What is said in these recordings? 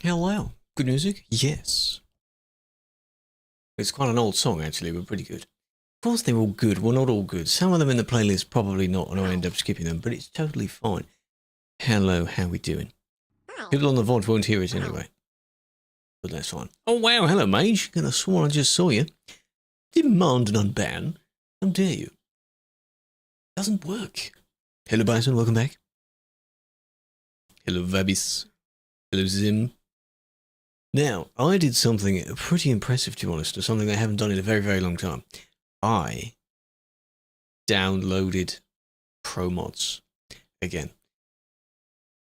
Hello. Good music? Yes. It's quite an old song, actually, but pretty good. Of course they're all good. Well, not all good. Some of them in the playlist, probably not, and I end up skipping them, but it's totally fine. Hello, how we doing? People on the VOD won't hear it anyway. But that's fine. Oh, wow. Hello, Mage. Could have sworn I just saw you. Demand an unban. How dare you? Doesn't work. Hello, Bison. Welcome back. Hello, Vabis. Hello, Zim. Now, I did something pretty impressive, to be honest, or something I haven't done in a very, very long time. I downloaded Pro Mods again.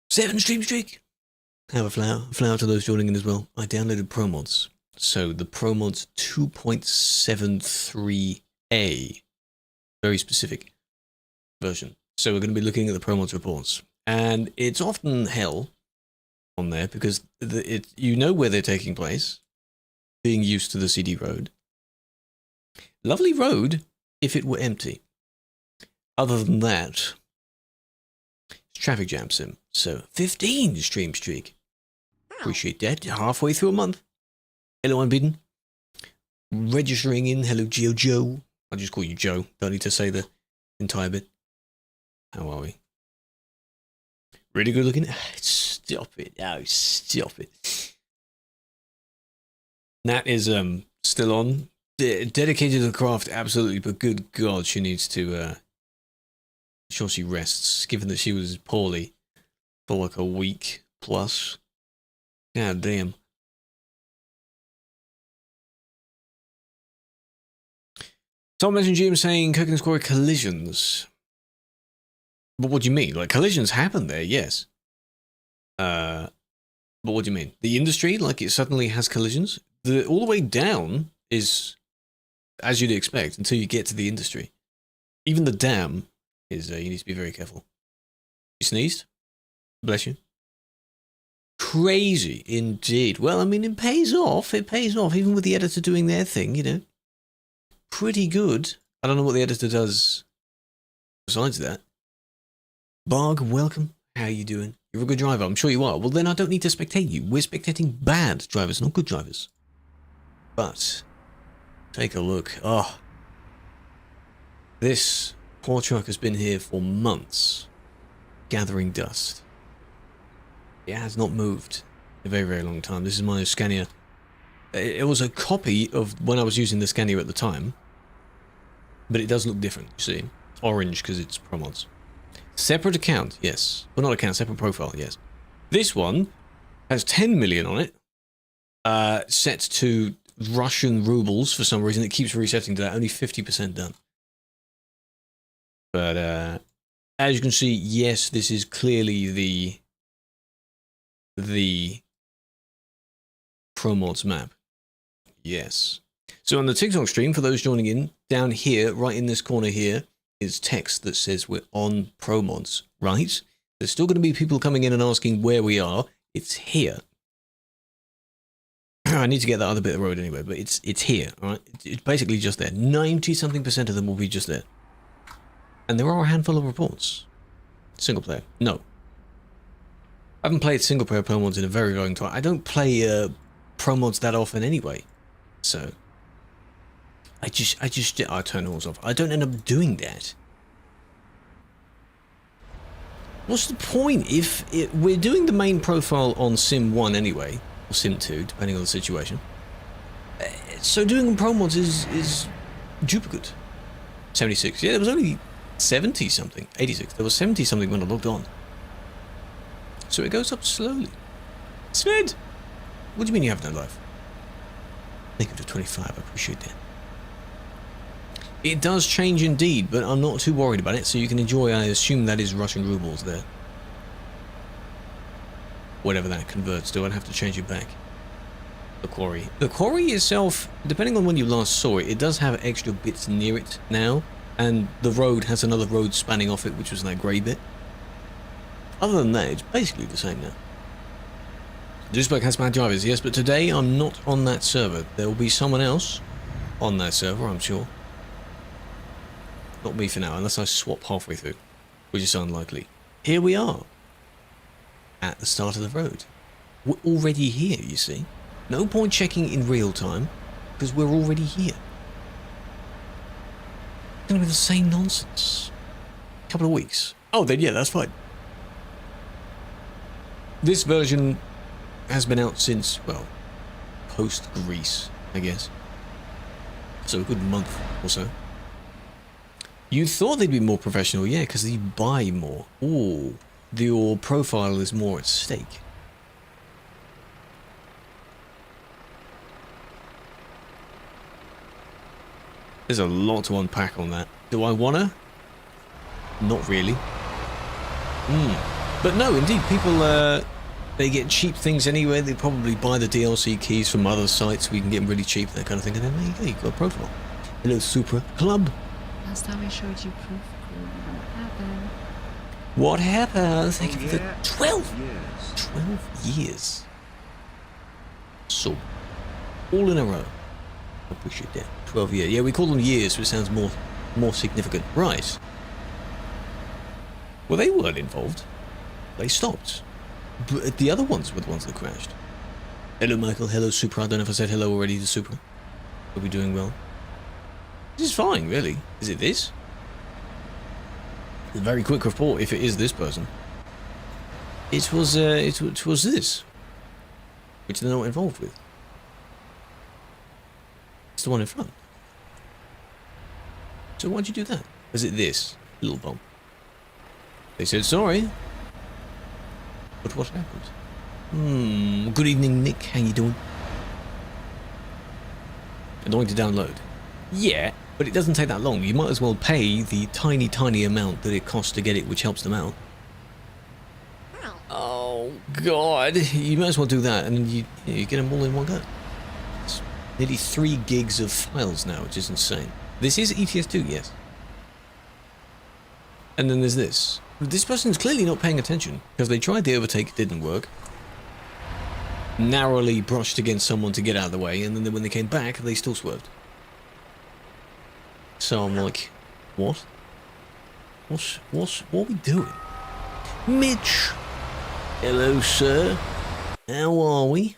7 stream streak. Have a flower to those joining in as well. I downloaded Pro Mods. So the Pro Mods 2.73a, very specific version. So we're going to be looking at the Pro Mods reports, and it's often hell on there because you know where they're taking place, being used to the CD road. Lovely road if it were empty. Other than that, it's traffic jam sim. So 15 stream streak. Appreciate that. Halfway through a month. Hello, Unbidden. Registering in. Hello, Joe. I'll just call you Joe. Don't need to say the entire bit. How are we? Really good looking? Stop it. Oh, stop it. Nat is still on. Dedicated to the craft, absolutely, but good God, she needs to sure she rests, given that she was poorly for like a week plus. God damn. Tom Messenger Jim saying Cook and Square collisions. But what do you mean? Like, collisions happen there, yes. But what do you mean? The industry, like, it suddenly has collisions? All the way down is, as you'd expect, until you get to the industry. Even the dam is, you need to be very careful. You sneezed? Bless you. Crazy, indeed. Well, I mean, it pays off. It pays off, even with the editor doing their thing, you know. Pretty good. I don't know what the editor does besides that. Barg, welcome. How you doing? You're a good driver. I'm sure you are. Well, then I don't need to spectate you. We're spectating bad drivers, not good drivers. But take a look. Oh, this poor truck has been here for months, gathering dust. It has not moved in a very, very long time. This is my Scania. It was a copy of when I was using the Scania at the time, but it does look different, you see. It's orange because it's Pro Mods. Separate account, yes. Well, not account, separate profile, yes. This one has 10 million on it, set to Russian rubles for some reason. It keeps resetting to that, only 50% done. But as you can see, yes, this is clearly the Pro Mods map. Yes. So on the TikTok stream, for those joining in, down here, right in this corner here, is text that says we're on Pro Mods, right? There's still going to be people coming in and asking where we are. It's here. I need to get that other bit of road anyway, but it's here, all right? It's basically just there. 90-something% of them will be just there. And there are a handful of reports. Single player. No. I haven't played single player Pro Mods in a very long time. I don't play Pro Mods that often anyway. So I turn all off. I don't end up doing that. What's the point if we're doing the main profile on Sim 1 anyway, or Sim 2, depending on the situation. So doing Pro Mods is duplicate. 76. Yeah, there was only 70 something. 86. There was 70 something when I logged on. So it goes up slowly. Sved! What do you mean you have no life? Thank you for 25. I appreciate that. It does change indeed, but I'm not too worried about it, so you can enjoy. I assume that is Russian rubles there. Whatever that converts to, I'd have to change it back. The quarry. The quarry itself, depending on when you last saw it, it does have extra bits near it now, and the road has another road spanning off it, which was that grey bit. Other than that, it's basically the same now. Duisburg has bad drivers, yes, but today I'm not on that server. There will be someone else on that server, I'm sure. Not me for now, unless I swap halfway through, which is unlikely. Here we are, at the start of the road. We're already here, you see. No point checking in real time, because we're already here. It's going to be the same nonsense. A couple of weeks. Oh, then yeah, that's fine. This version has been out since, well, post-Greece, I guess. So a good month or so. You thought they'd be more professional, yeah, because they buy more. Ooh, your profile is more at stake. There's a lot to unpack on that. Do I wanna? Not really. But no, indeed, people, they get cheap things anyway. They probably buy the DLC keys from other sites where you can get them really cheap, that kind of thing. And then there you go, you've got a profile. Hello, Supra Club. Last time I showed you proof, what happened? What happened? Thank you for the 12 years. 12 years. So, all in a row. I appreciate that. 12 years. Yeah, we call them years, so it sounds more significant. Right. Well, they weren't involved. They stopped. But the other ones were the ones that crashed. Hello, Michael. Hello, Supra. I don't know if I said hello already to Supra. Hope you're doing well. This is fine, really. Is it this? A very quick report if it is this person. It was this. Which they're not involved with. It's the one in front. So why'd you do that? Is it this? Little bomb. They said sorry. But what happened? Good evening, Nick. How you doing? Annoying to download. Yeah, but it doesn't take that long. You might as well pay the tiny amount that it costs to get it, which helps them out. Oh, God. You might as well do that, and then you get them all in one go. It's nearly 3 gigs of files now, which is insane. This is ETS2, yes. And then there's this. This person's clearly not paying attention, because they tried the overtake, it didn't work. Narrowly brushed against someone to get out of the way, and then when they came back, they still swerved. So I'm like, what? What are we doing? Mitch! Hello, sir. How are we?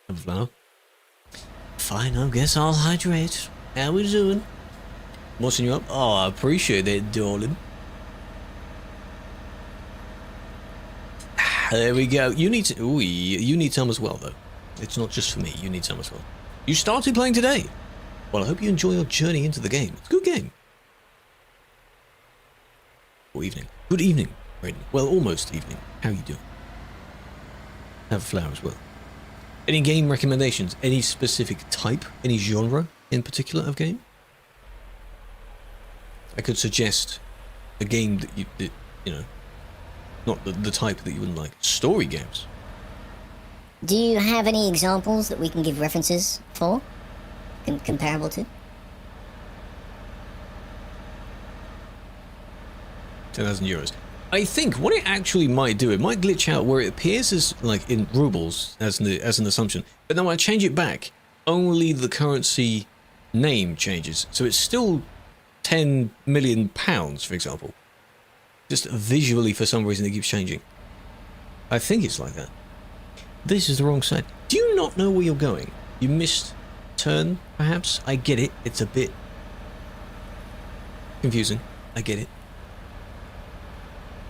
Have a flower. Fine, I guess I'll hydrate. How we doing? What's you up? Oh, I appreciate that, darling. There we go. You need to. Ooh, you need some as well, though. It's not just for me. You need some as well. You started playing today. Well, I hope you enjoy your journey into the game. It's a good game. Good evening. Good evening, Brayden. Well, almost evening. How you doing? Have a flower as well. Any game recommendations? Any specific type? Any genre in particular of game? I could suggest a game that you know, not the type that you wouldn't like. Story games. Do you have any examples that we can give references for? Comparable to? 10,000 euros. I think what it actually might do, it might glitch out where it appears as like in rubles as an assumption, but then when I change it back, only the currency name changes. So it's still 10 million pounds, for example. Just visually, for some reason, it keeps changing. I think it's like that. This is the wrong side. Do you not know where you're going? You missed turn, perhaps? I get it. It's a bit confusing. I get it.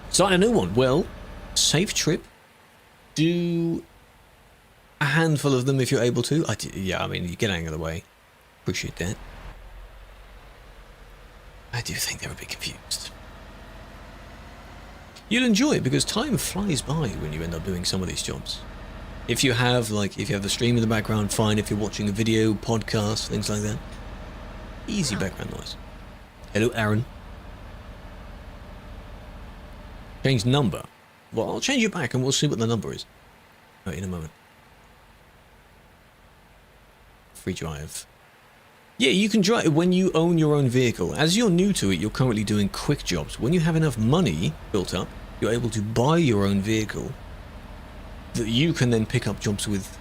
Start a new one. Well, safe trip. Do a handful of them if you're able to. Yeah, I mean, you get out of the way. Appreciate that. I do think they're a bit confused. You'll enjoy it because time flies by when you end up doing some of these jobs. If you have the stream in the background, fine. If you're watching a video, podcast, things like that. Easy background noise. Hello, Aaron. Change number. Well, I'll change it back and we'll see what the number is. Oh, in a moment. Free drive. Yeah, you can drive when you own your own vehicle. As you're new to it, you're currently doing quick jobs. When you have enough money built up, you're able to buy your own vehicle that you can then pick up jobs with,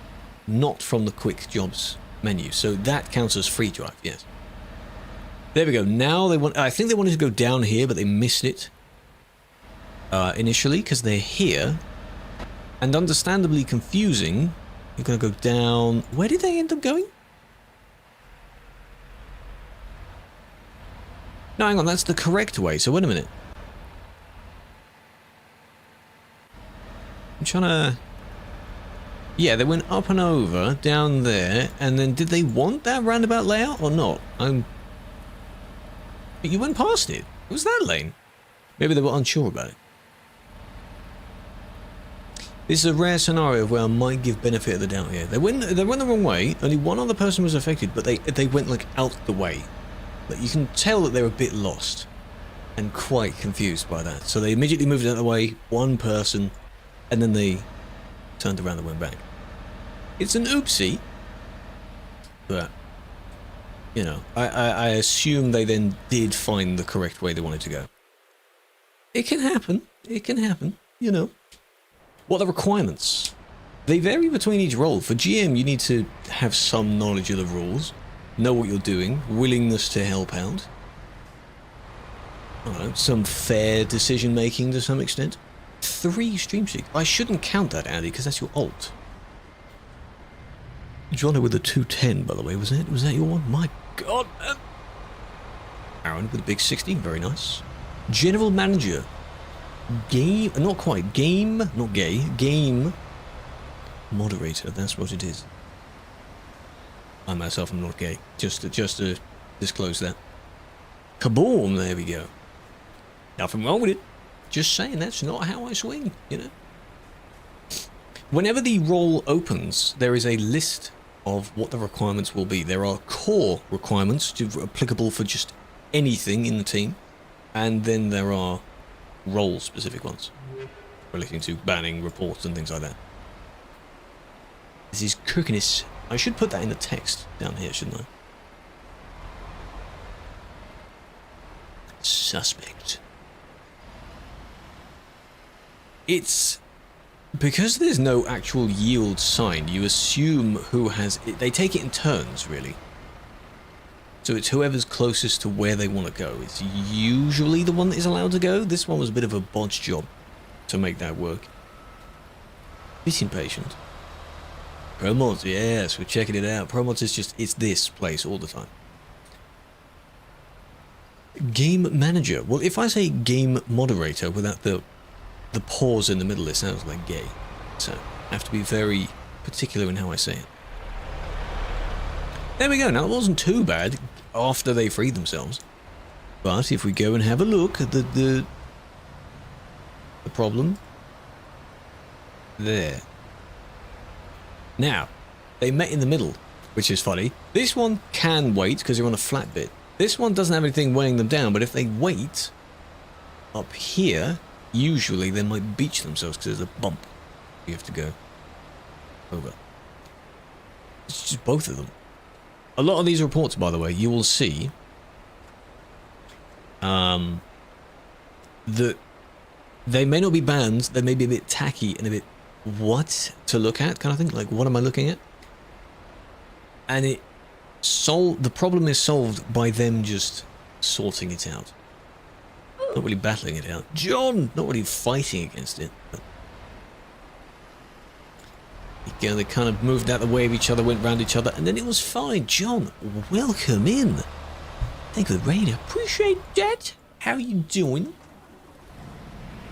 not from the quick jobs menu. So that counts as free drive, yes. There we go. Now I think they wanted to go down here, but they missed it initially because they're here. and understandably confusing. You're going to go down... Where did they end up going? No, hang on, that's the correct way, so wait a minute. I'm trying to... Yeah, they went up and over, down there, and then did they want that roundabout layout or not? But you went past it. It was that lane. Maybe they were unsure about it. This is a rare scenario where I might give benefit of the doubt here. They went the wrong way. Only one other person was affected, but they went like out the way. Like, you can tell that they're a bit lost and quite confused by that. So they immediately moved out of the way, one person, and then they turned around and went back. It's an oopsie, but you know, I assume they then did find the correct way they wanted to go. It can happen. It can happen. You know. What are the requirements? They vary between each role. For GM, you need to have some knowledge of the rules, know what you're doing, willingness to help out. I don't know, some fair decision making to some extent. 3 stream streak. I shouldn't count that, Andy, because that's your alt. Johnny with the 210, by the way, was that your one? My God, man. Aaron with a big 60, very nice. General Manager. Game, not quite, game, not gay, game moderator, that's what it is. I myself am not gay, just to disclose that. Kaboom, there we go. Nothing wrong with it. Just saying, that's not how I swing, you know. Whenever the role opens, there is a list of what the requirements will be. There are core requirements applicable for just anything in the team, and then there are role-specific ones relating to banning reports and things like that. This is cookiness. I should put that in the text down here, shouldn't I? Suspect. It's because there's no actual yield sign, you assume who has it. They take it in turns, really. So it's whoever's closest to where they want to go. It's usually the one that is allowed to go. This one was a bit of a bodge job to make that work. Bit impatient. Promods, yes, we're checking it out. Promods is just, it's this place all the time. Game Manager. Well, if I say Game Moderator without the pause in the middle, it sounds like gay. So I have to be very particular in how I say it. There we go. Now, it wasn't too bad after they freed themselves. But if we go and have a look at the problem. There. Now, they met in the middle, which is funny. This one can wait because you're on a flat bit. This one doesn't have anything weighing them down, but if they wait up here, usually they might beach themselves because there's a bump you have to go over. It's just both of them. A lot of these reports, by the way, you will see that they may not be banned, they may be a bit tacky and a bit what to look at kind of thing, like what am I looking at? And the problem is solved by them just sorting it out. Not really battling it out. John! Not really fighting against it. But again, they kind of moved out the way of each other, went round each other, and then it was fine. John, welcome in. Thank you for the raid. Appreciate that. How you doing?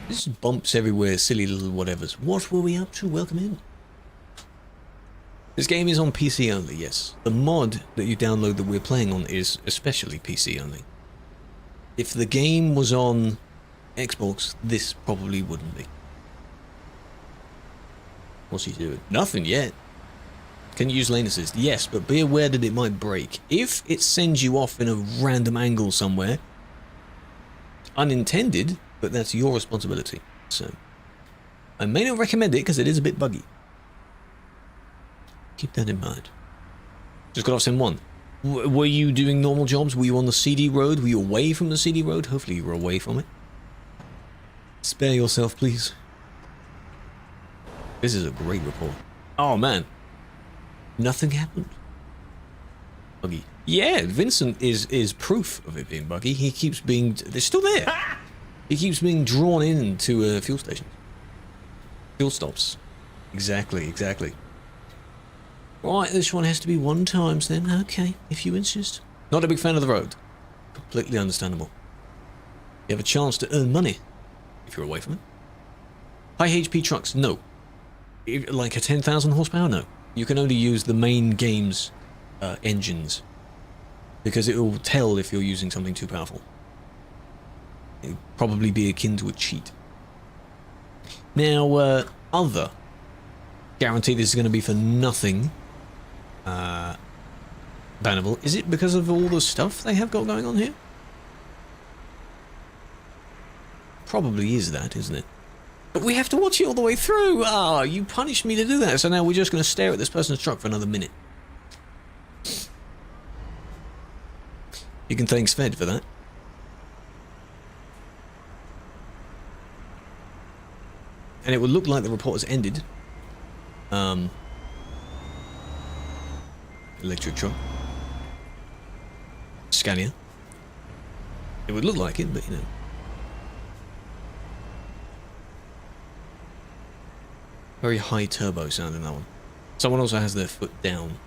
This is bumps everywhere, silly little whatevers. What were we up to? Welcome in. This game is on PC only, yes. The mod that you download that we're playing on is especially PC only. If the game was on Xbox, this probably wouldn't be. What's he doing? Nothing yet. Can you use lane assist? Yes, but be aware that it might break. If it sends you off in a random angle somewhere, unintended, but that's your responsibility. So, I may not recommend it because it is a bit buggy. Keep that in mind. Just got off Sim 1. Were you doing normal jobs? Were you on the CD road? Were you away from the CD road? Hopefully you were away from it. Spare yourself, please. This is a great report. Oh, man. Nothing happened. Buggy. Yeah, Vincent is proof of it being buggy. He keeps being... They're still there. He keeps being drawn into fuel stations. Fuel stops. Exactly, exactly. Right, this one has to be 1 times then. Okay, if you insist. Not a big fan of the road. Completely understandable. You have a chance to earn money if you're away from it. High HP trucks, no. Like a 10,000 horsepower, no. You can only use the main game's engines, because it will tell if you're using something too powerful. It'll probably be akin to a cheat. Now, other. Guarantee this is going to be for nothing. Bannable. Is it because of all the stuff they have got going on here? Probably is that, isn't it? But we have to watch it all the way through. Ah, you punished me to do that, so now we're just going to stare at this person's truck for another minute. You can thank Sved for that. And it would look like the report has ended. Electric truck. Scania. It would look like it, but you know. Very high turbo sound in that one. Someone also has their foot down.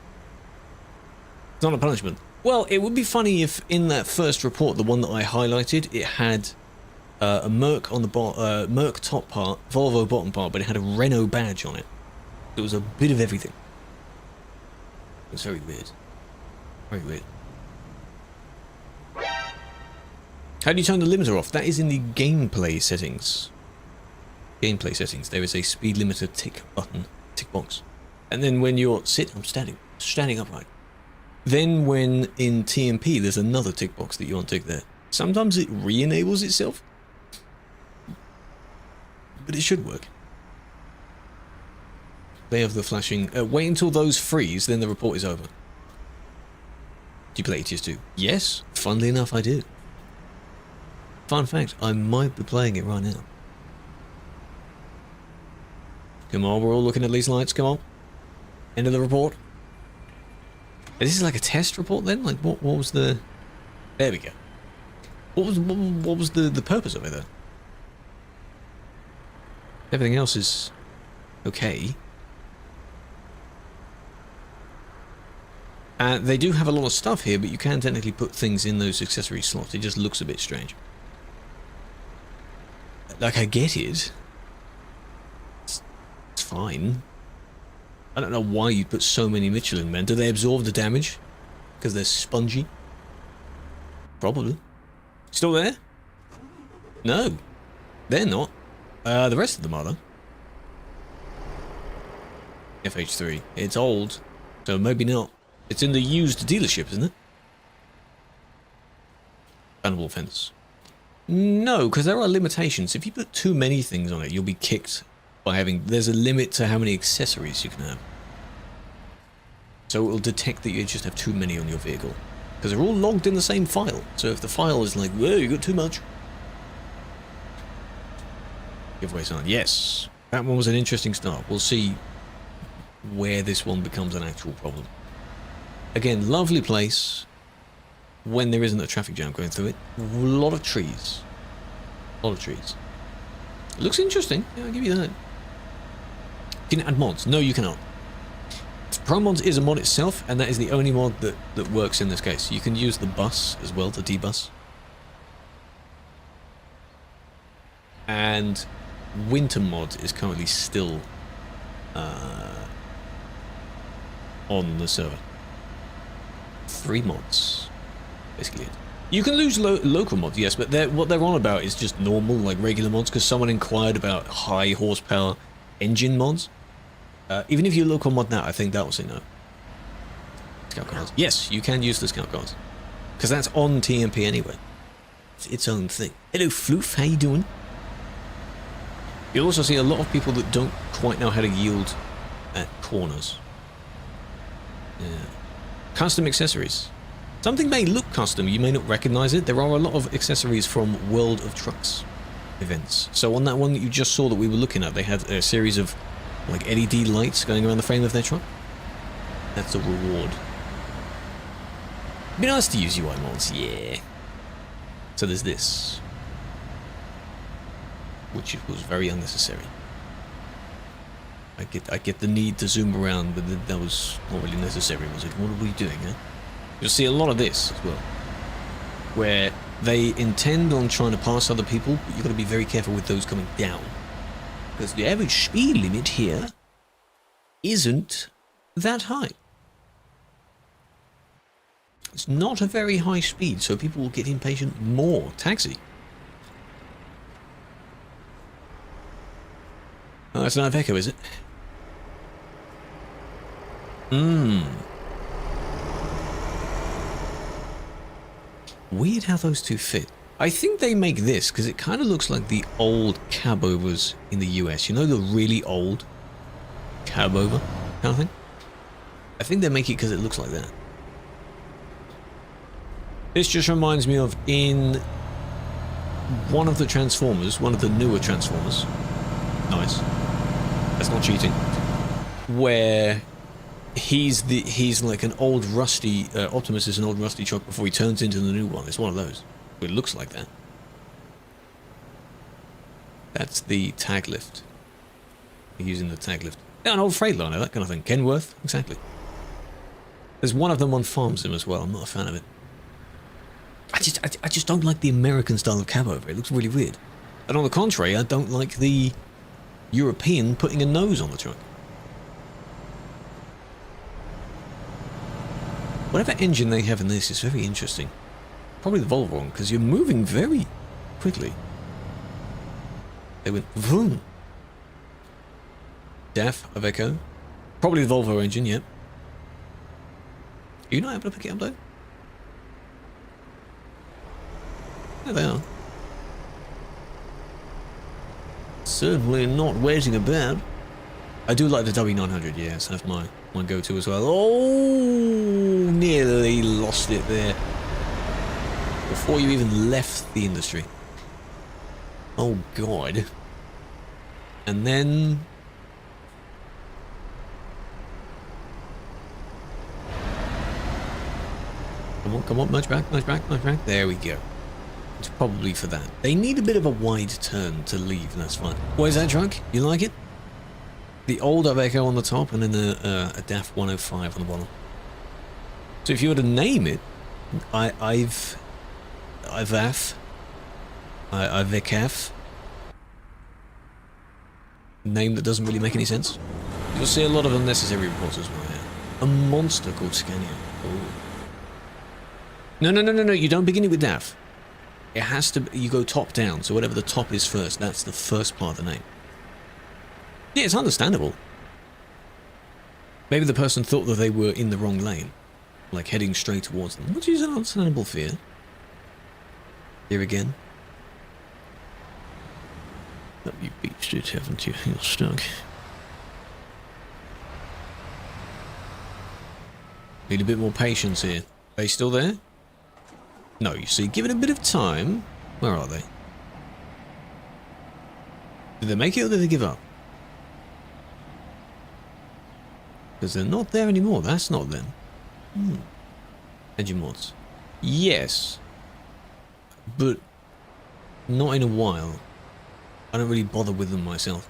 It's not a punishment. Well, it would be funny if in that first report, the one that I highlighted, it had a Merc on the Merc top part, Volvo bottom part, but it had a Renault badge on it. It was a bit of everything. It was very weird. Very weird. How do you turn the limiter off? That is in the gameplay settings. Gameplay settings. There is a speed limiter tick button, tick box. And then when you're I'm standing upright. Then when in TMP there's another tick box that you untick there. Sometimes it re-enables itself. But it should work. They have the flashing. Wait until those freeze, then the report is over. Do you play ATS2? Yes, funnily enough I do. Fun fact, I might be playing it right now. Come on, we're all looking at these lights, come on. End of the report. This is like a test report then? Like what was the... There we go. What was the purpose of it then? Everything else is okay. They do have a lot of stuff here, but you can technically put things in those accessory slots. It just looks a bit strange. Like, I get it. It's fine. I don't know why you'd put so many Michelin men. Do they absorb the damage? Because they're spongy? Probably. Still there? No. They're not. The rest of them are, though. FH3. It's old, so maybe not. It's in the used dealership, isn't it? Bannable offense. No, because there are limitations. If you put too many things on it, you'll be kicked by having... There's a limit to how many accessories you can have. So it will detect that you just have too many on your vehicle. Because they're all logged in the same file. So if the file is like, whoa, you got too much. Giveaways on. Yes. That one was an interesting start. We'll see where this one becomes an actual problem. Again, lovely place when there isn't a traffic jam going through it. A lot of trees. A lot of trees. It looks interesting. Yeah, I'll give you that. Can you add mods? No, you cannot. ProMods is a mod itself, and that is the only mod that works in this case. You can use the bus as well, the debus. And Winter mod is currently still on the server. 3 mods, basically it. You can lose local mods, yes, but what they're on about is just normal, like regular mods, because someone inquired about high horsepower engine mods. Even if you local mod now, I think that will say no. Scout cars. Yes, you can use the scout cars. Because that's on TMP anyway. It's its own thing. Hello, Floof, how you doing? You'll also see a lot of people that don't quite know how to yield at corners. Yeah. Custom accessories. Something may look custom, you may not recognize it. There are a lot of accessories from World of Trucks events. So on that one that you just saw that we were looking at, they had a series of like LED lights going around the frame of their truck. That's a reward. It'd be nice to use UI mods, yeah. So there's this, which was very unnecessary. I get the need to zoom around, but that was not really necessary, was it? What are we doing, eh? You'll see a lot of this as well, where they intend on trying to pass other people, but you've got to be very careful with those coming down. Because the average speed limit here isn't that high. It's not a very high speed, so people will get impatient more. Taxi. Oh, that's an Iveco, is it? Weird how those two fit. I think they make this because it kind of looks like the old cabovers in the US. You know, the really old cabover kind of thing? I think they make it because it looks like that. This just reminds me of in one of the Transformers, one of the newer Transformers. Nice. That's not cheating. Where he's like an old rusty Optimus is an old rusty truck before he turns into the new one. It's one of those. It looks like that. That's the tag lift. Using the tag lift. Yeah, an old Freightliner, that kind of thing. Kenworth, exactly. There's one of them on Farm Sim as well. I'm not a fan of it. I just don't like the American style of cab over. It looks really weird. And on the contrary, I don't like the European putting a nose on the truck. Whatever engine they have in this is very interesting. Probably the Volvo one, because you're moving very quickly. They went vroom. DAF, Iveco. Probably the Volvo engine, yep. Are you not able to pick it up though? There they are. Certainly not waiting about. I do like the W900, yes, that's my go-to as well. Oh, nearly lost it there. Before you even left the industry. Oh, God. And then... Come on, much back. There we go. It's probably for that. They need a bit of a wide turn to leave, and that's fine. What is that truck? You like it? The old Iveco on the top, and then a DAF 105 on the bottom. So if you were to name it, Ivecaf. Name that doesn't really make any sense. You'll see a lot of unnecessary reports as well here. A monster called Scania. Ooh. No, you don't begin it with DAF. It has to, you go top down, so whatever the top is first, that's the first part of the name. Yeah, it's understandable. Maybe the person thought that they were in the wrong lane, like heading straight towards them, which is an understandable fear. Here again. Oh, you beached it, haven't you? You're stuck. Need a bit more patience here. Are they still there? No, you see, give it a bit of time. Where are they? Did they make it or did they give up? Because they're not there anymore. That's not them. Engine mods. Yes. But not in a while. I don't really bother with them myself.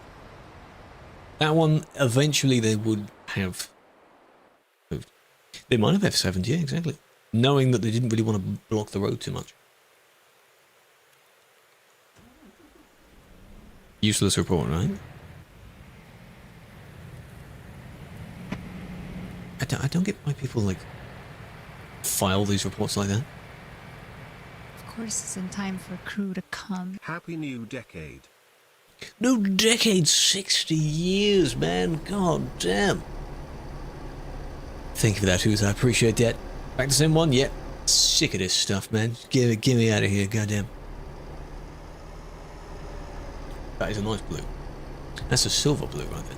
That one, eventually they would have moved. They might have F7'd, yeah, exactly. Knowing that they didn't really want to block the road too much. Useless report, right? I don't get why people, like, file these reports like that. Of course, it's in time for Krew to come. Happy New Decade. New decade, 60 years, man. God damn. Thank you for that, Who's. I appreciate that. Back to the same one? Yep. Sick of this stuff, man. Get me out of here, goddamn. That is a nice blue. That's a silver blue right there.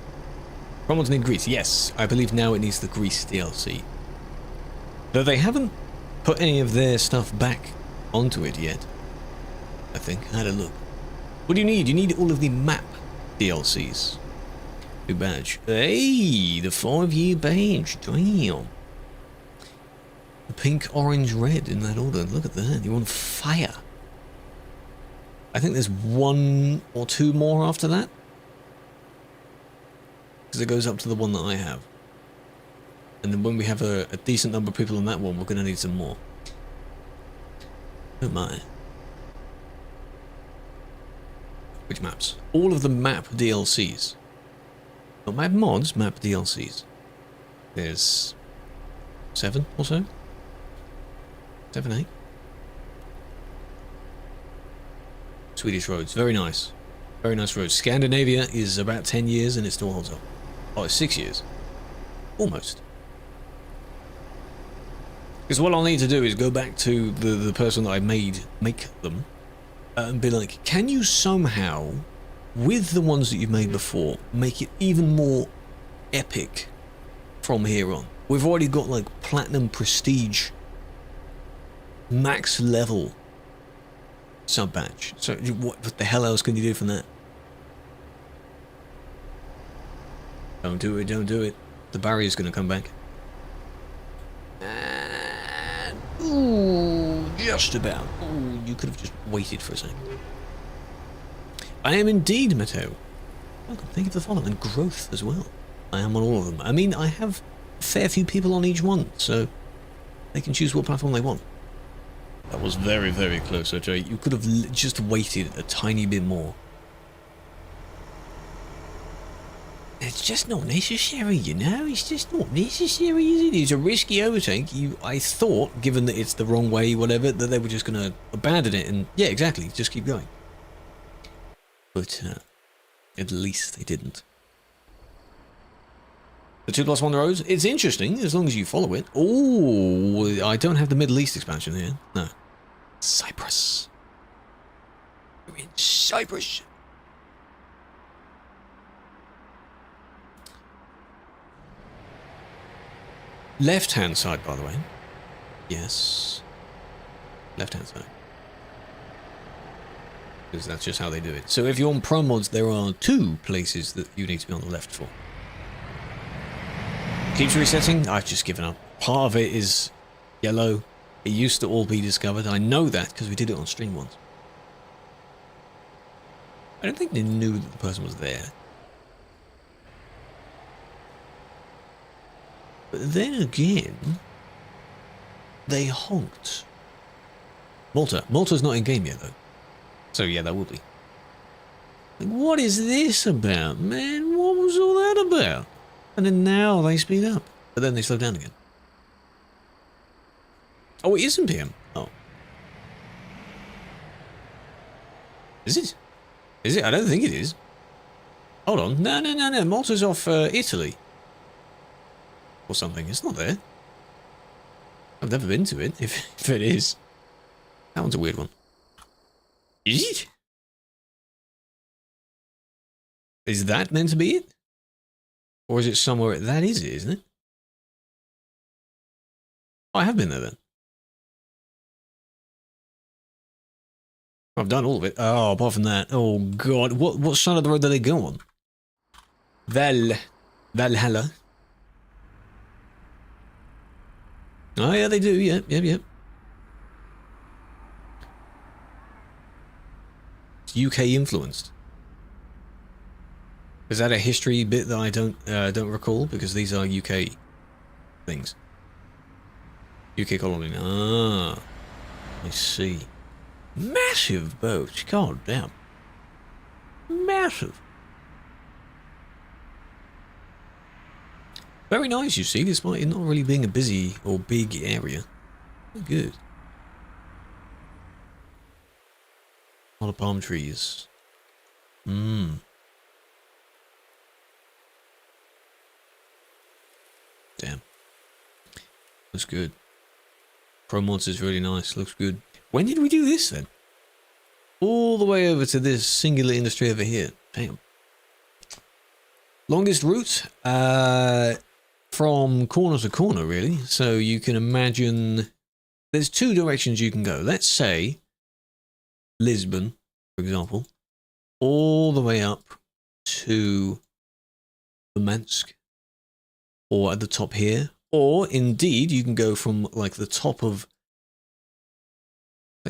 Promos need grease. Yes, I believe now it needs the grease DLC. Though they haven't put any of their stuff back onto it yet. I think. I had a look. What do you need? You need all of the map DLCs. New badge. Hey, the 5-year badge. Damn. The pink, orange, red in that order. Look at that. You're on fire. I think there's one or two more after that. because it goes up to the one that I have. And then when we have a decent number of people on that one, we're going to need some more. Oh my. Which maps? All of the map DLCs. Not map mods, map DLCs. There's 7 or so? 7, 8? Swedish roads, very nice. Very nice roads. Scandinavia is about 10 years and it still holds up. Oh, it's 6 years. Almost. Because what I'll need to do is go back to the person that I make them, and be like, can you somehow, with the ones that you've made before, make it even more epic from here on? We've already got like platinum prestige, max level sub badge. So what the hell else can you do from that? Don't do it, don't do it. The barrier's going to come back. And, ooh, just about. Ooh, you could have just waited for a second. I am indeed, Matteo. Welcome, thank you for the follow, and growth as well. I am on all of them. I mean, I have a fair few people on each one, so they can choose what platform they want. That was very, very close, OJ. You could have just waited a tiny bit more. It's just not necessary, you know? It's just not necessary, is it? It's a risky overtake. I thought, given that it's the wrong way, whatever, that they were just going to abandon it and, yeah, exactly, just keep going. But, at least they didn't. The 2+1 roads, it's interesting, as long as you follow it. Oh, I don't have the Middle East expansion here. No. Cyprus. We're in Cyprus. Left-hand side, by the way. Yes. Left-hand side. Because that's just how they do it. So if you're on Pro Mods, there are 2 places that you need to be on the left for. Keeps resetting. I've just given up. Part of it is yellow. It used to all be discovered. I know that because we did it on stream once. I don't think they knew that the person was there. But then again, they honked. Malta's not in game yet though. So yeah, that will be. Like, what is this about, man? What was all that about? And then now they speed up, but then they slow down again. Oh, it isn't PM. Oh. Is it? Is it? I don't think it is. Hold on. No. Malta's off Italy. Or something. It's not there. I've never been to it, if it is. That one's a weird one. Is it? Is that meant to be it? Or is it somewhere... That is it, isn't it? Oh, I have been there then. I've done all of it. Oh, apart from that. Oh, God. What side of the road do they go on? Valhalla. Oh, yeah, they do. Yep. It's UK influenced. Is that a history bit that I don't recall? Because these are UK things. UK colony. Ah, I see. Massive boats. God damn. Massive. Very nice, you see, despite it not really being a busy or big area. Good. A lot of palm trees. Damn. Looks good. Pro Mods is really nice. Looks good. When did we do this then? All the way over to this singular industry over here. Damn. Longest route? From corner to corner, really. So you can imagine there's 2 directions you can go. Let's say Lisbon, for example, all the way up to Murmansk, or at the top here, or indeed you can go from like the top of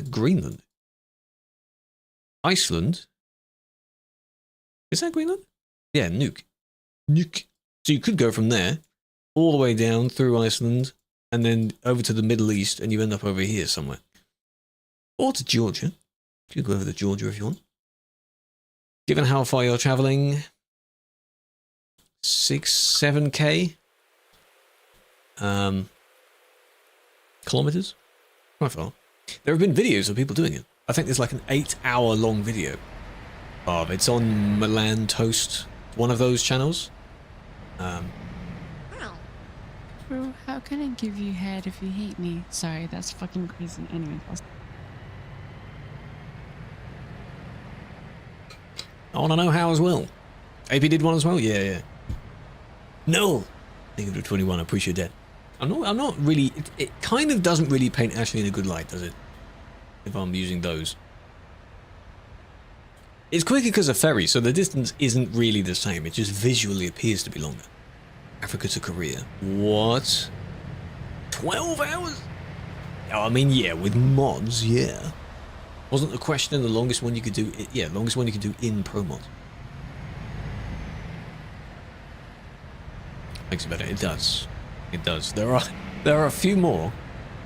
Greenland, Iceland. Is that Greenland? Yeah, Nuuk. So you could go from there all the way down through Iceland and then over to the Middle East, and you end up over here somewhere. Or to Georgia. You could go over to Georgia if you want. Given how far you're traveling, 7K kilometers? Quite far. There have been videos of people doing it. I think there's like an 8-hour long video. It's on Milan Toast, one of those channels. Bro, how can I give you head if you hate me? Sorry, that's fucking crazy. Anyway, I want to know how as well. AP did one as well? Yeah. No! Thank you for 21, I appreciate that. I'm not really... It kind of doesn't really paint Ashley in a good light, does it? If I'm using those. It's quicker because of ferry, so the distance isn't really the same. It just visually appears to be longer. Africa to Korea. What? 12 hours? Oh, I mean, yeah, with mods, yeah. Wasn't the question the longest one you could do? Yeah, longest one you could do in Pro Mod. Makes it better. It does. It does. There are a few more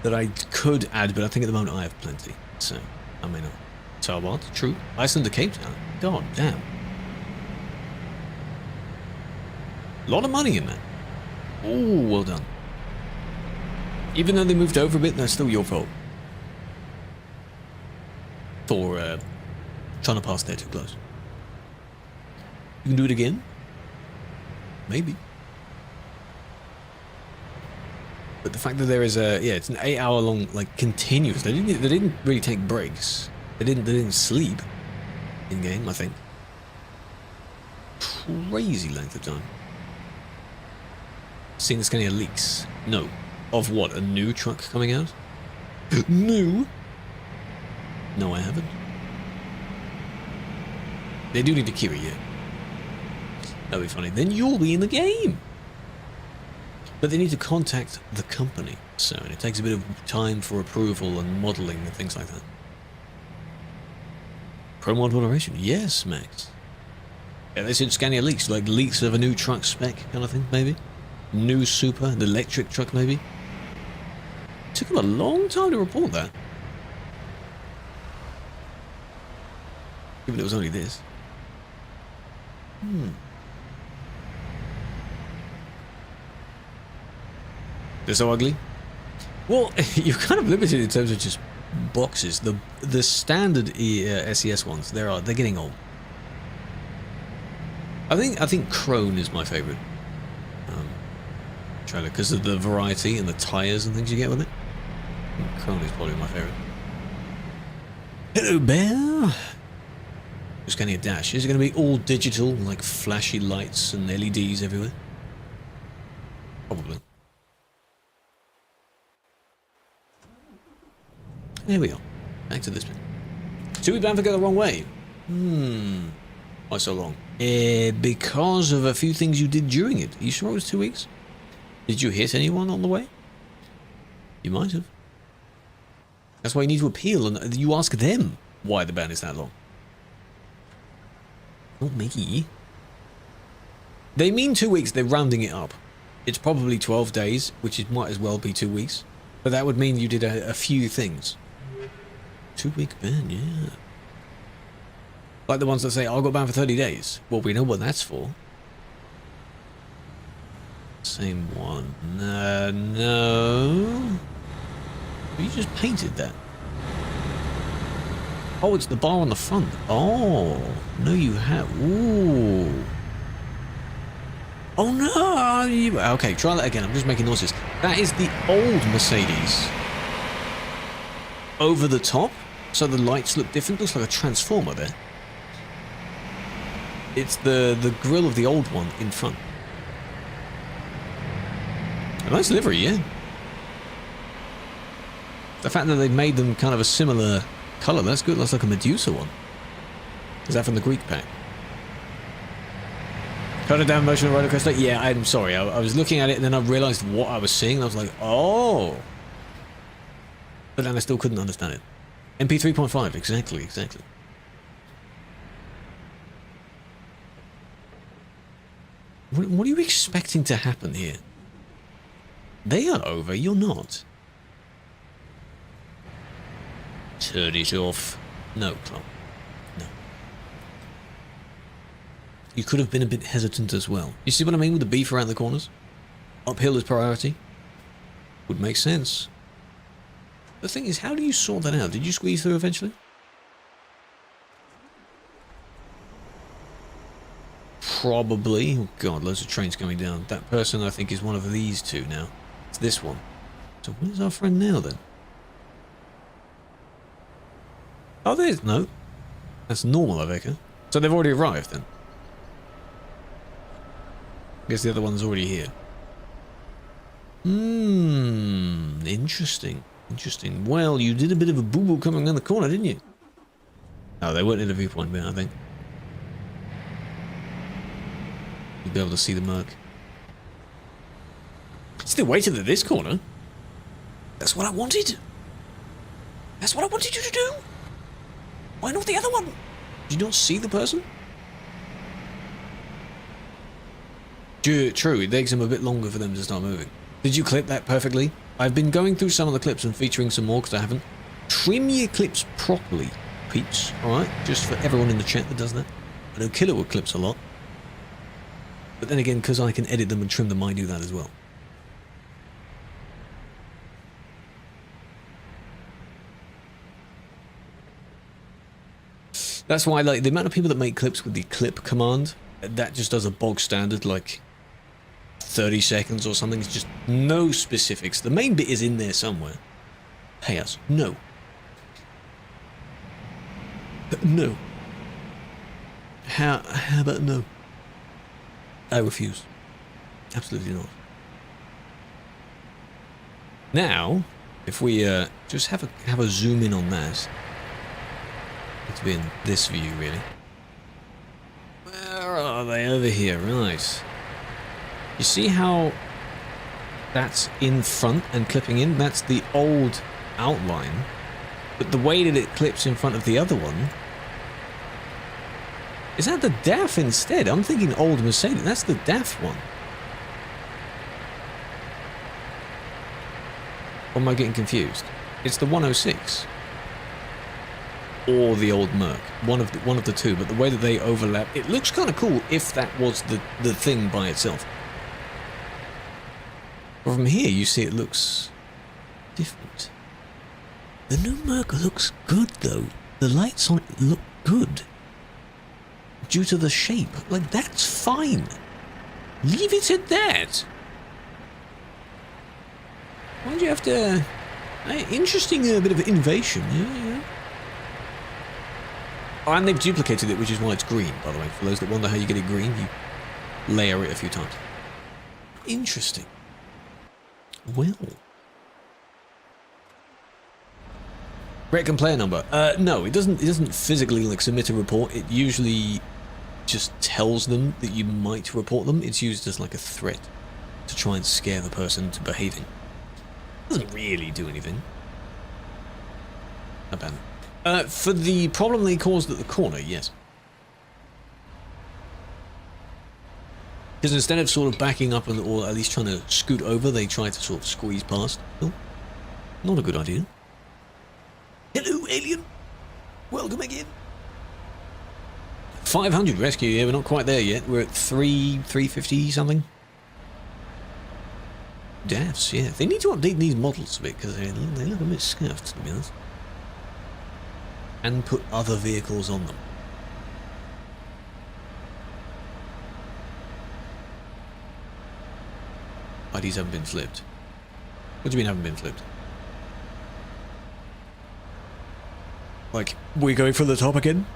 that I could add, but I think at the moment I have plenty. So, I may not. Tarbot, true. Iceland to Cape Town. God damn. A lot of money in that. Oh, well done. Even though they moved over a bit, that's still your fault. For trying to pass there too close. You can do it again? Maybe. But the fact that there is it's an 8-hour long, like, continuous. They didn't really take breaks. They didn't sleep in game, I think. Crazy length of time. Seen the Scania leaks? No. Of what? A new truck coming out? New? No, I haven't. They do need a Kiri, yeah. That'll be funny. Then you'll be in the game. But they need to contact the company, so it takes a bit of time for approval and modelling and things like that. Pro mod moderation, yes, Max. Yeah, they said Scania leaks, like leaks of a new truck spec kind of thing, maybe. New super, the electric truck, maybe. Took them a long time to report that. Given it was only this. They're so ugly. Well, you're kind of limited in terms of just boxes. The standard SES ones, they're getting old. I think Krew is my favorite trailer because of the variety and the tires and things you get with it. Krew is probably my favorite. Hello, Bear. Just getting a dash. Is it going to be all digital, like flashy lights and LEDs everywhere? Probably. There we are. Back to this bit. 2 weeks bound for go the wrong way. Why so long? Because of a few things you did during it. Are you sure it was 2 weeks? Did you hit anyone on the way? You might have. That's why you need to appeal and you ask them why the ban is that long. Not me. They mean 2 weeks, they're rounding it up. It's probably 12 days, which might as well be 2 weeks. But that would mean you did a few things. 2-week ban, yeah. Like the ones that say, I got banned for 30 days. Well, we know what that's for. Same one. No. You just painted that. Oh, it's the bar on the front. Oh, no, you have. Ooh. Oh, no. Okay, try that again. I'm just making noises. That is the old Mercedes. Over the top, so the lights look different. Looks like a transformer there. It's the grille of the old one in front. A nice livery, yeah. The fact that they made them kind of a similar colour, that's good. That's like a Medusa one. Is that from the Greek pack? Cut it down motion roller coaster? Yeah, I'm sorry. I was looking at it and then I realised what I was seeing. And I was like, oh. But then I still couldn't understand it. MP 3.5, exactly. What are you expecting to happen here? They are over, you're not. Turn it off. No, Chloe. No. You could have been a bit hesitant as well. You see what I mean with the beef around the corners? Uphill is priority. Would make sense. The thing is, how do you sort that out? Did you squeeze through eventually? Probably. Oh god, loads of trains coming down. That person, I think, is one of these two now. It's this one. So where's our friend now, then? Oh, there's... No. That's normal, Aveka. So they've already arrived, then. I guess the other one's already here. Interesting. Interesting. Well, you did a bit of a boo-boo coming around the corner, didn't you? Oh, they weren't in the viewpoint bit, I think. You'll be able to see the Merc. Still waited at this corner. That's what I wanted. That's what I wanted you to do. Why not the other one? Did you not see the person? True, it takes them a bit longer for them to start moving. Did you clip that perfectly? I've been going through some of the clips and featuring some more because I haven't. Trim your clips properly, peeps, alright? Just for everyone in the chat that does that. I know Killer would clips a lot. But then again, because I can edit them and trim them, I do that as well. That's why, like, the amount of people that make clips with the clip command, that just does a bog standard, like 30 seconds or something. It's just no specifics. The main bit is in there somewhere. Pay us. No. No. How about no? I refuse. Absolutely not. Now, if we just have a zoom in on that. It's been this view, really. Where are they? Over here, right. You see how that's in front and clipping in? That's the old outline. But the way that it clips in front of the other one... Is that the DAF instead? I'm thinking old Mercedes. That's the DAF one. Or am I getting confused? It's the 106. Or the old Merc. One of the two, but the way that they overlap, it looks kind of cool if that was the thing by itself. But from here, you see it looks different. The new Merc looks good, though. The lights on it look good. Due to the shape. Like, that's fine. Leave it at that. Why'd you have to... interesting bit of innovation, yeah. Oh, and they've duplicated it, which is why it's green, by the way. For those that wonder how you get it green, you layer it a few times. Interesting. Well. Reckon player number. No, it doesn't physically like submit a report. It usually just tells them that you might report them. It's used as like a threat to try and scare the person into behaving. It doesn't really do anything. Not bad. For the problem they caused at the corner, yes. Because instead of sort of backing up or at least trying to scoot over, they tried to sort of squeeze past. Oh, not a good idea. Hello, alien. Welcome again. 500 rescue, yeah, we're not quite there yet. We're at 350 something. DAFs, yeah. They need to update these models a bit because they look a bit scuffed, to be honest. And put other vehicles on them. IDs haven't been flipped. What do you mean haven't been flipped? Like, we're going from the top again?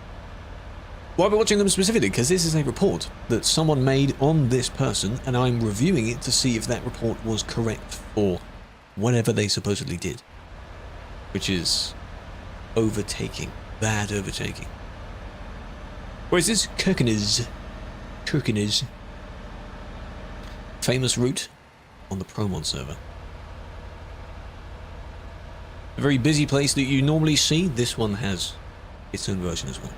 Why are we watching them specifically? Because this is a report that someone made on this person, and I'm reviewing it to see if that report was correct for whatever they supposedly did. Which is overtaking. Bad overtaking. Where is this? Kirkenes. Famous route on the Promod server. A very busy place that you normally see. This one has its own version as well.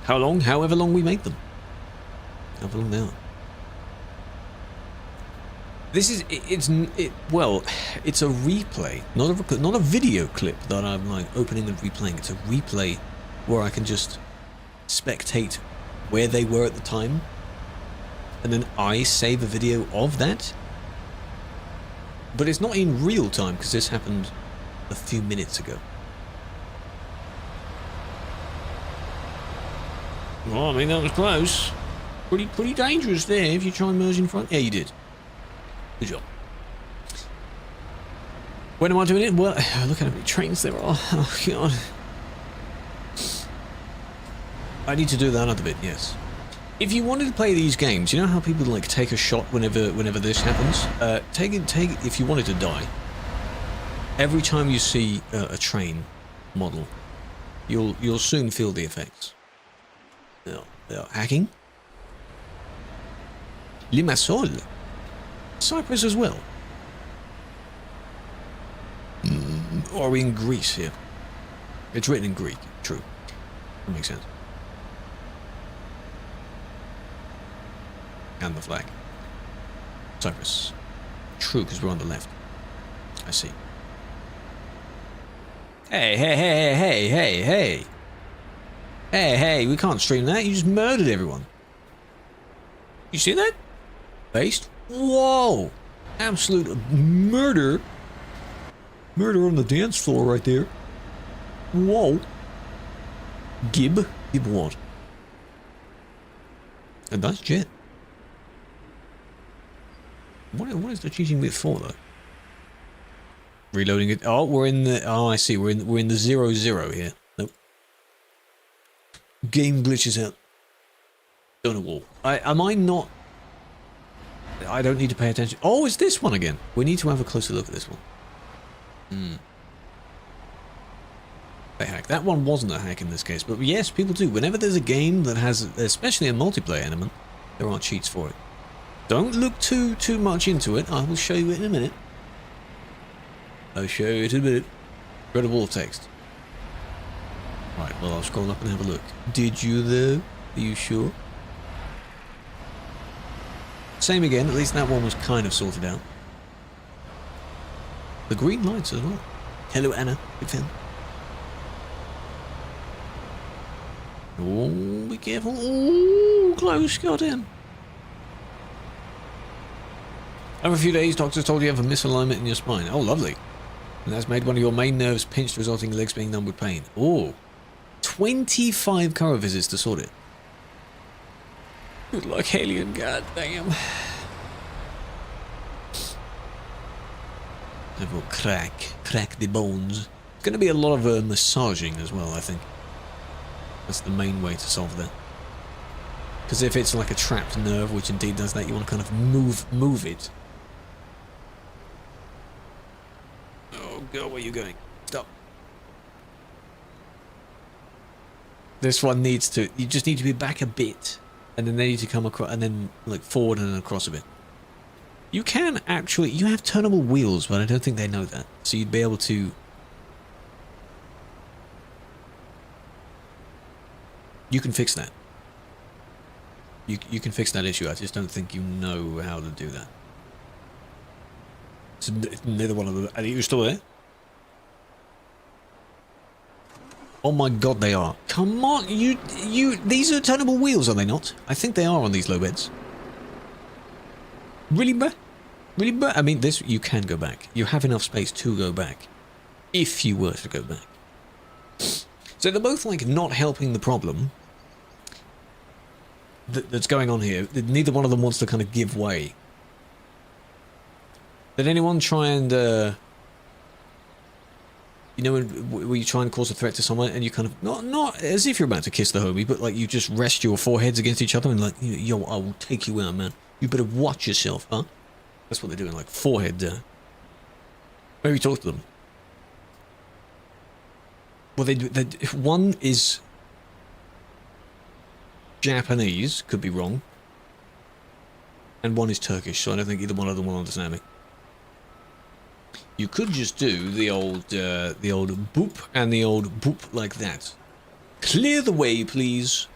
How long? However long we make them. However long they are. This is well, it's a replay, not a video clip that I'm like opening and replaying. It's a replay where I can just spectate where they were at the time, and then I save a video of that. But it's not in real time because this happened a few minutes ago. Well, I mean that was close. Pretty dangerous there if you try and merge in front. Yeah, you did. Good job. When am I doing it? Well, look at how many trains there are. Oh, God. I need to do that other bit, yes. If you wanted to play these games, you know how people like take a shot whenever this happens? Take it, if you wanted to die. Every time you see a train model, you'll soon feel the effects. Hacking. Limassol. Cyprus as well. Or are we in Greece here? It's written in Greek. True. That makes sense. And the flag. Cyprus. True, because we're on the left. I see. Hey, hey, hey, hey, hey, hey. Hey, hey, we can't stream that. You just murdered everyone. You see that? Based? Whoa! Absolute murder. Murder on the dance floor right there. Whoa. Gib? Gib what? A nice jet. What is the cheating bit for though? Reloading it. Oh, we're in the. Oh, I see. We're in the 0-0 here. Nope. Game glitches out. Don't know wall. Am I not? I don't need to pay attention. Oh, it's this one again. We need to have a closer look at this one. A hack. That one wasn't a hack in this case, but yes, people do. Whenever there's a game that has, especially a multiplayer element, there are cheats for it. Don't look too much into it. I will show you it in a minute. I'll show you it in a minute. Read a wall of text. Right, well, I'll scroll up and have a look. Did you, though? Are you sure? Same again, at least that one was kind of sorted out. The green lights as well. Hello, Anna. Big fan. Oh, be careful. Oh, close. Goddamn. Over a few days, doctors told you have a misalignment in your spine. Oh, lovely. And that's made one of your main nerves pinched, resulting in legs being numb with pain. Oh. 25 Krew visits to sort it. Good luck, alien. God damn. I will crack the bones. It's going to be a lot of massaging as well, I think. That's the main way to solve that. Because if it's like a trapped nerve, which indeed does that, you want to kind of move it. Oh God, where are you going? Stop. This one needs to. You just need to be back a bit, and then they need to come across, and then like forward and then across a bit. You can actually. You have turnable wheels, but I don't think they know that. So you'd be able to. You can fix that. You can fix that issue. I just don't think you know how to do that. So neither one of them. Are you still there? Oh my God, they are. Come on, you. These are turnable wheels, are they not? I think they are on these low beds. Really, bruh? Really, bruh? I mean, this you can go back. You have enough space to go back, if you were to go back. So they're both like not helping the problem that's going on here. Neither one of them wants to kind of give way. Did anyone try and, you know, when you try and cause a threat to someone and you kind of, not as if you're about to kiss the homie, but like you just rest your foreheads against each other and like, yo, I will take you out, man. You better watch yourself, huh? That's what they're doing, like forehead, maybe talk to them. Well, one is Japanese, could be wrong, and one is Turkish, so I don't think either one of them will understand me. You could just do the old boop and the old boop like that. Clear the way, please.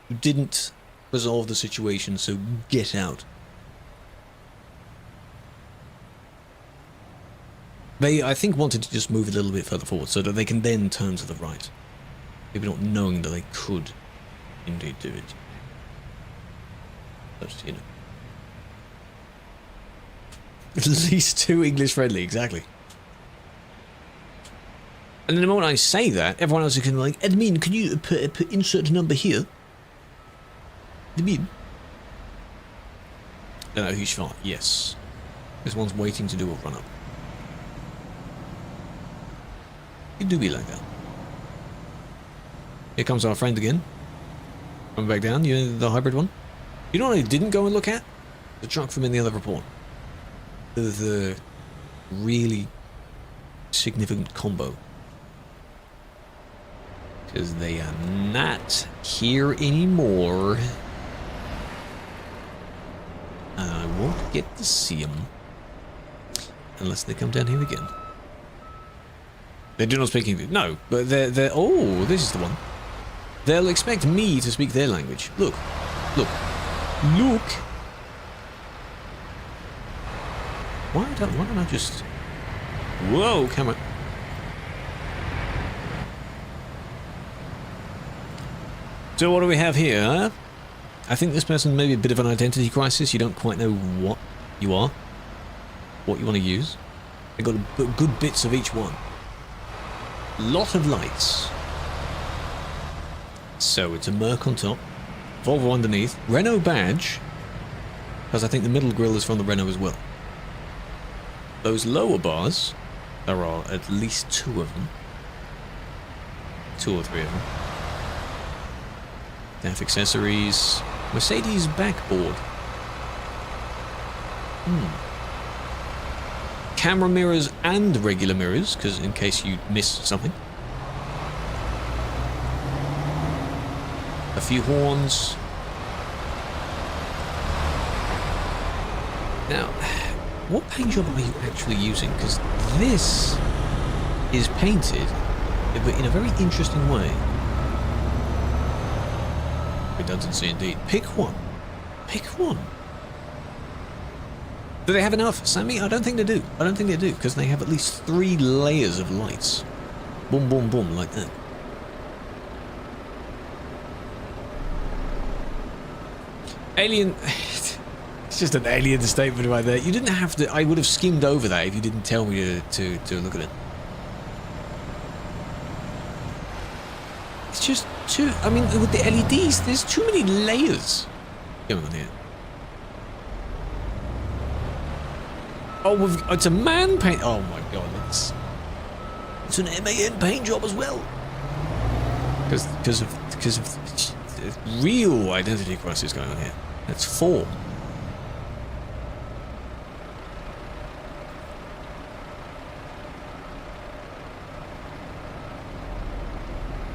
You didn't resolve the situation, so get out. They, I think, wanted to just move a little bit further forward so that they can then turn to the right. Maybe not knowing that they could indeed do it. But, you know. At least 2 English friendly, exactly. And then the moment I say that, everyone else is kind of like, admin, can you put insert number here? Admin. Don't know who's far. Yes. This one's waiting to do a run-up. You do be like that. Here comes our friend again. Coming back down, you the hybrid one. You know what I didn't go and look at? The truck from in the other report. The really significant combo. Because they are not here anymore. And I won't get to see them. Unless they come down here again. They do not speak English. No, but they're... Oh, this is the one. They'll expect me to speak their language. Look. Look. Look. Why don't I just... Whoa, camera. So what do we have here, huh? I think this person may be a bit of an identity crisis. You don't quite know what you are. What you want to use. They've got good bits of each one. Lot of lights. So it's a Merc on top. Volvo underneath. Renault badge. Because I think the middle grille is from the Renault as well. Those lower bars, there are at least 2 of them. 2 or 3 of them. DAF accessories. Mercedes backboard. Camera mirrors and regular mirrors, because in case you miss something. A few horns. Now, what paint job are you actually using? Because this is painted, but in a very interesting way. Redundancy indeed. Pick one. Pick one. Do they have enough, Sammy? I don't think they do. I don't think they do, because they have at least 3 layers of lights. Boom, boom, boom, like that. Alien... It's just an alien statement right there. You didn't have to... I would have skimmed over that if you didn't tell me to look at it. It's just too... I mean, with the LEDs, there's too many layers going on here. Oh, it's a man paint... Oh my god, it's an MAN paint job as well. Because of real identity crisis going on here. That's 4.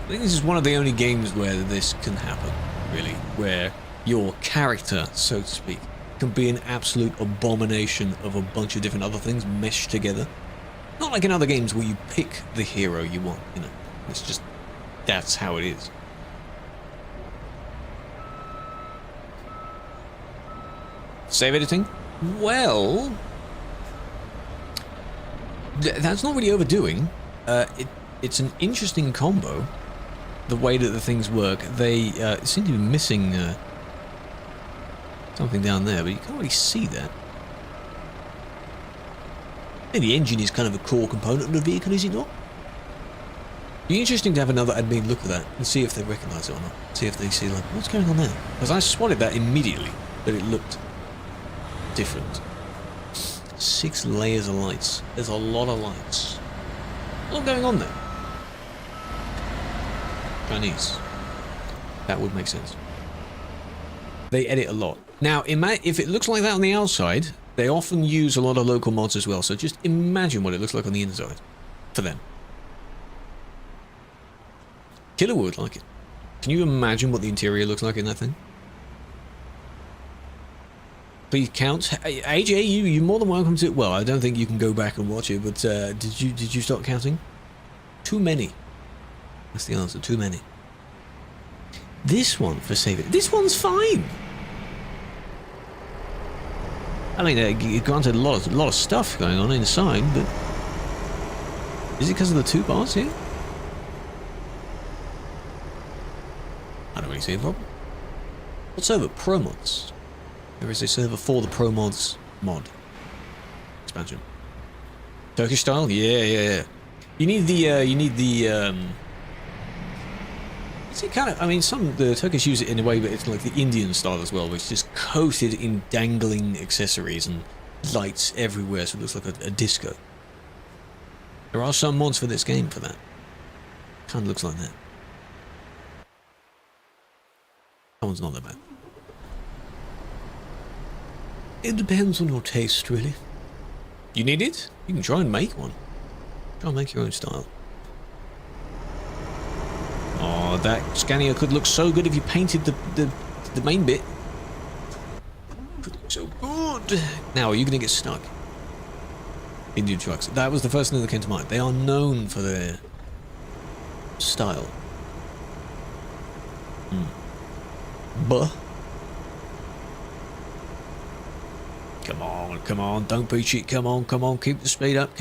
I think this is one of the only games where this can happen, really. Where your character, so to speak, can be an absolute abomination of a bunch of different other things meshed together. Not like in other games where you pick the hero you want, you know. It's just... that's how it is. Save editing? Well... that's not really overdoing. It's an interesting combo. The way that the things work. They seem to be missing something down there, but you can't really see that. And the engine is kind of a core component of the vehicle, is it not? It'd be interesting to have another admin look at that and see if they recognise it or not. See if they see, like, what's going on there? Because I spotted that immediately, that it looked different. 6 layers of lights. There's a lot of lights. A lot going on there. Chinese. That would make sense. They edit a lot. Now, if it looks like that on the outside, they often use a lot of local mods as well, so just imagine what it looks like on the inside. For them. Killer would like it. Can you imagine what the interior looks like in that thing? Please count. AJ, you're more than welcome to... Well, I don't think you can go back and watch it, but did you start counting? Too many. That's the answer. Too many. This one, for saving... This one's fine! I mean, granted, a lot of stuff going on inside, but Is it because of the 2 bars here? I don't really see a problem. What server? Pro mods. There is a server for the Pro mods mod expansion. Turkish style? Yeah. You need the it's kind of, I mean, the Turkish use it in a way, but it's like the Indian style as well, which is just coated in dangling accessories and lights everywhere, so it looks like a disco. There are some mods for this game for that. Kind of looks like that. That one's not that bad. It depends on your taste, really. You need it? You can try and make one. Try and make your own style. Oh, that Scania could look so good if you painted the main bit. Could look so good. Now, are you going to get stuck? Indian trucks. That was the first thing that came to mind. They are known for their style. But come on, don't preach it. Come on, keep the speed up,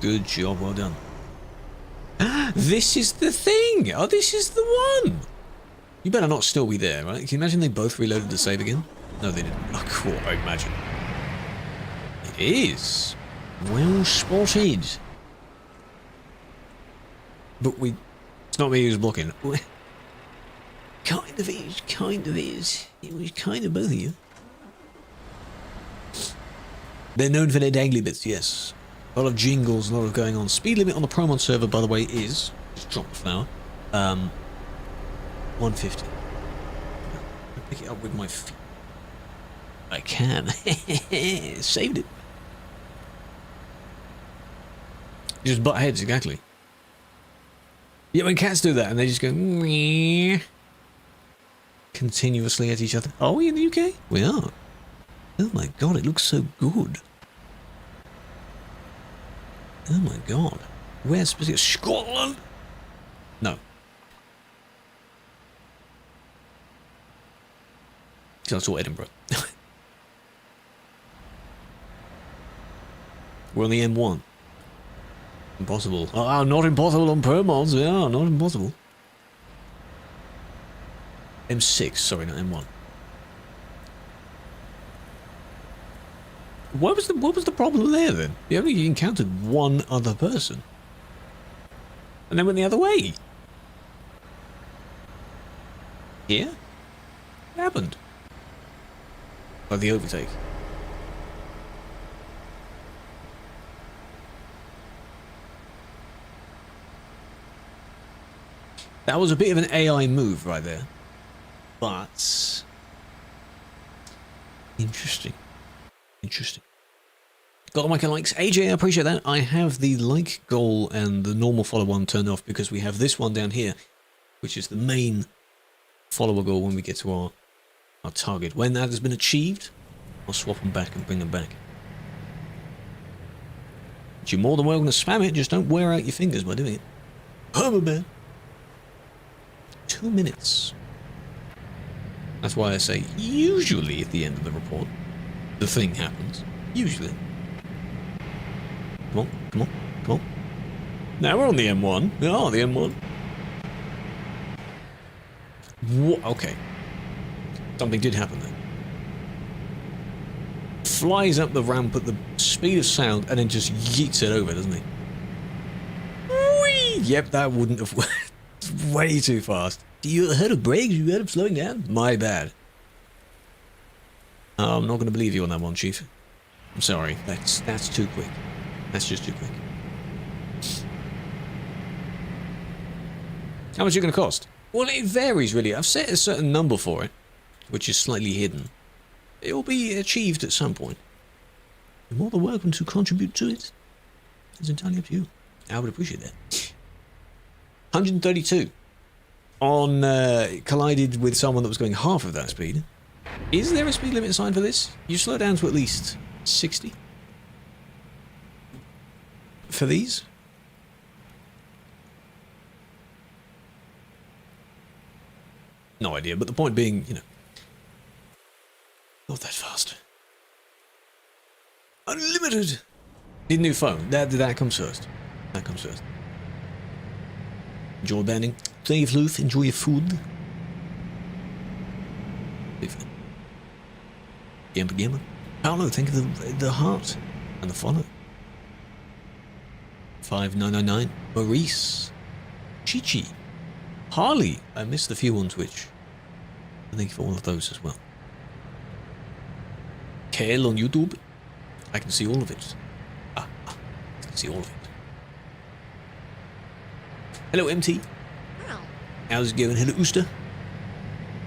Good job, well done. This is the thing. Oh, this is the one. You better not still be there, right? Can you imagine they both reloaded the save again? No, they didn't. Oh, cool, I imagine. It is. Well spotted. But it's not me who's blocking. Kind of is. It was kind of both of you. They're known for their dangly bits, yes. A lot of jingles, a lot of going on. Speed limit on the Promon server, by the way, is, just drop the flower, 150. I'll pick it up with my feet. I can. Saved it. Just butt heads, exactly. Yeah, when cats do that and they just go meow, continuously at each other. Are we in the UK? We are. Oh my god, it looks so good. Oh my god. Where's specific? Scotland? No. That's all Edinburgh. We're on the M1. Impossible. Oh, not impossible on Permods. Yeah, not impossible. M6, sorry, not M1. What was the problem there then? You only encountered one other person. And then went the other way. Here? What happened? Like the overtake. That was a bit of an AI move right there. But interesting. Interesting. Got all my likes. AJ, I appreciate that. I have the like goal and the normal follow one turned off because we have this one down here, which is the main follower goal when we get to our target. When that has been achieved, I'll swap them back and bring them back. But you're more than welcome to spam it, just don't wear out your fingers by doing it. Permaban. 2 minutes. That's why I say usually at the end of the report, the thing happens. Usually. Come on, come on, come on. Now we're on the M1. We are the M1. What? Okay. Something did happen then. Flies up the ramp at the speed of sound and then just yeets it over, doesn't he? Whee! Yep, that wouldn't have worked. Way too fast. You heard of brakes? You heard of slowing down? My bad. I'm not going to believe you on that one, Chief. I'm sorry. That's too quick. That's just too quick. How much are you going to cost? Well, it varies, really. I've set a certain number for it, which is slightly hidden. It will be achieved at some point. You're more than welcome to contribute to it. It's entirely up to you. I would appreciate that. 132. On collided with someone that was going half of that speed. Is there a speed limit sign for this? You slow down to at least 60 for these. No idea, but the point being, you know, not that fast. Unlimited. Need a new phone. That comes first. That comes first. Enjoy banding. Save loot. Enjoy your food. Gamma. Paolo, thank you for the heart and the follow. 5999. Maurice. Chichi. Harley. I missed a few on Twitch. Thank you for all of those as well. Kale on YouTube. I can see all of it. I can see all of it. Hello, MT. How's it going? Hello, Ooster.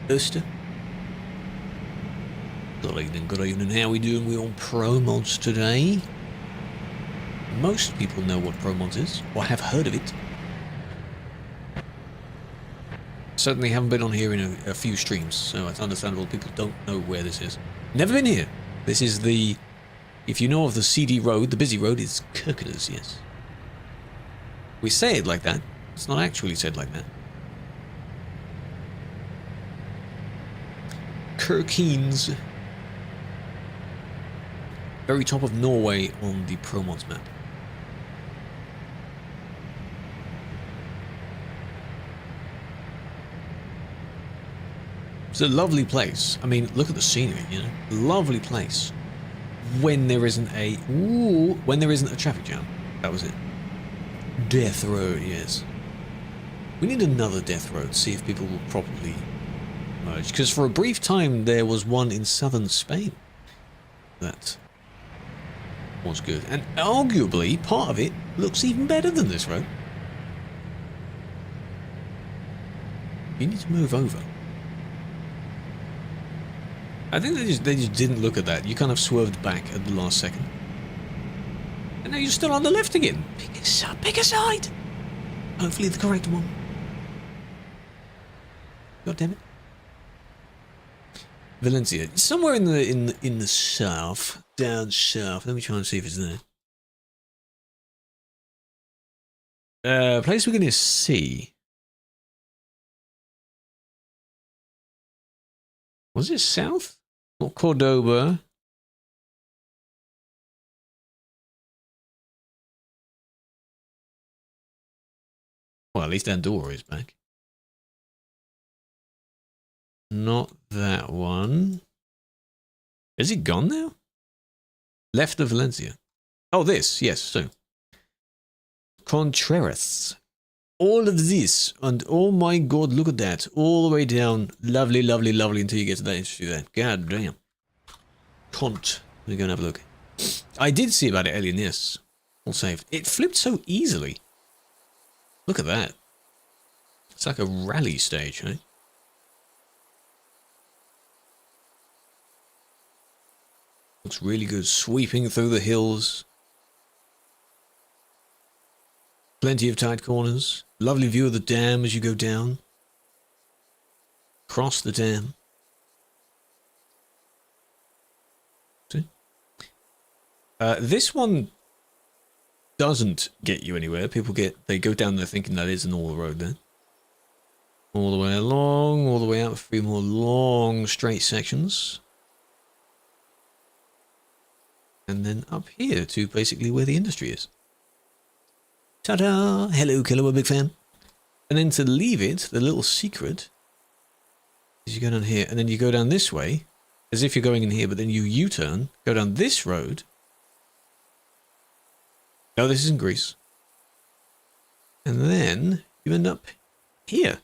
Ooster. Good evening, good evening. How are we doing? We're on Pro Mods today. Most people know what Pro Mods is, or have heard of it. Certainly haven't been on here in a few streams, so it's understandable people don't know where this is. Never been here. This is the... If you know of the CD road, the busy road, it's Kirkers, yes. We say it like that. It's not actually said like that. Kirkenes. Very top of Norway on the Pro Mods map. It's a lovely place. I mean, look at the scenery, you know. Lovely place. When there isn't a... Ooh, when there isn't a traffic jam. That was it. Death Road, yes. We need another Death Road, see if people will properly merge. Because for a brief time, there was one in southern Spain. That was good. And arguably, part of it looks even better than this road. You need to move over. I think they just didn't look at that. You kind of swerved back at the last second. And now you're still on the left again. Pick a side. Hopefully the correct one. God damn it. Valencia. Somewhere in the south. Down south. Let me try and see if it's there. Place we're going to see. Was it south? Or Cordoba? Well, at least Andorra is back. Not that one. Is it gone now? Left of Valencia. Oh, this. Yes, so. Contreras. All of this, and oh my god, look at that. All the way down. Lovely, lovely, lovely until you get to that industry there. God damn. Let me go and have a look. I did see about it earlier, yes. All saved. It flipped so easily. Look at that. It's like a rally stage, right? Looks really good. Sweeping through the hills. Plenty of tight corners. Lovely view of the dam as you go down. Cross the dam. See? This one doesn't get you anywhere. They go down there thinking that is an all road there. All the way along, all the way out, 3 more long straight sections. And then up here to basically where the industry is. Ta-da! Hello, Killer, a big fan. And then to leave it, the little secret is you go down here, and then you go down this way, as if you're going in here, but then you U-turn, go down this road. No, this isn't Greece. And then you end up here,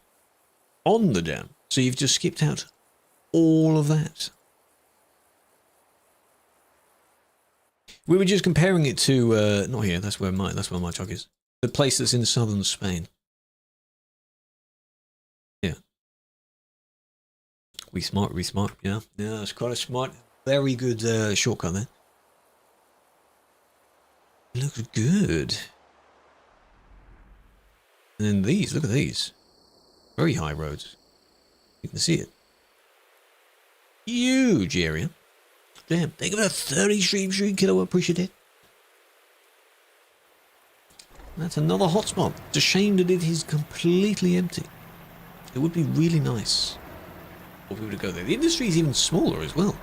on the dam. So you've just skipped out all of that. We were just comparing it to, not here, that's where my truck is. The place that's in southern Spain. Yeah. We smart, yeah. Yeah, it's quite a smart, very good shortcut there. It looks good. And then these, look at these. Very high roads. You can see it. Huge area. Damn, think about 30 stream kilo, appreciate it. That's another hotspot. It's a shame that it is completely empty. It would be really nice for people to go there. The industry is even smaller as well.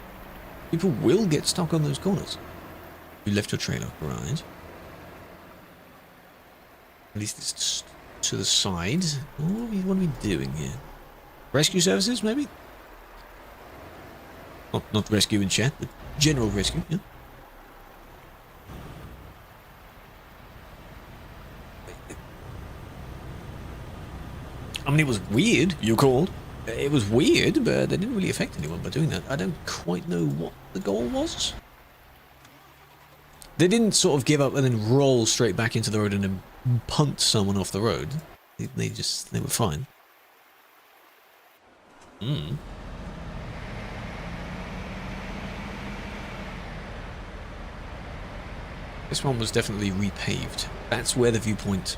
People will get stuck on those corners. You left your trailer, right? At least it's to the side. What are we doing here? Rescue services, maybe? Not rescue in chat, but general rescue, yeah. I mean, it was weird, you called. It was weird, but it didn't really affect anyone by doing that. I don't quite know what the goal was. They didn't sort of give up and then roll straight back into the road and then punt someone off the road. They were fine. This one was definitely repaved. That's where the viewpoint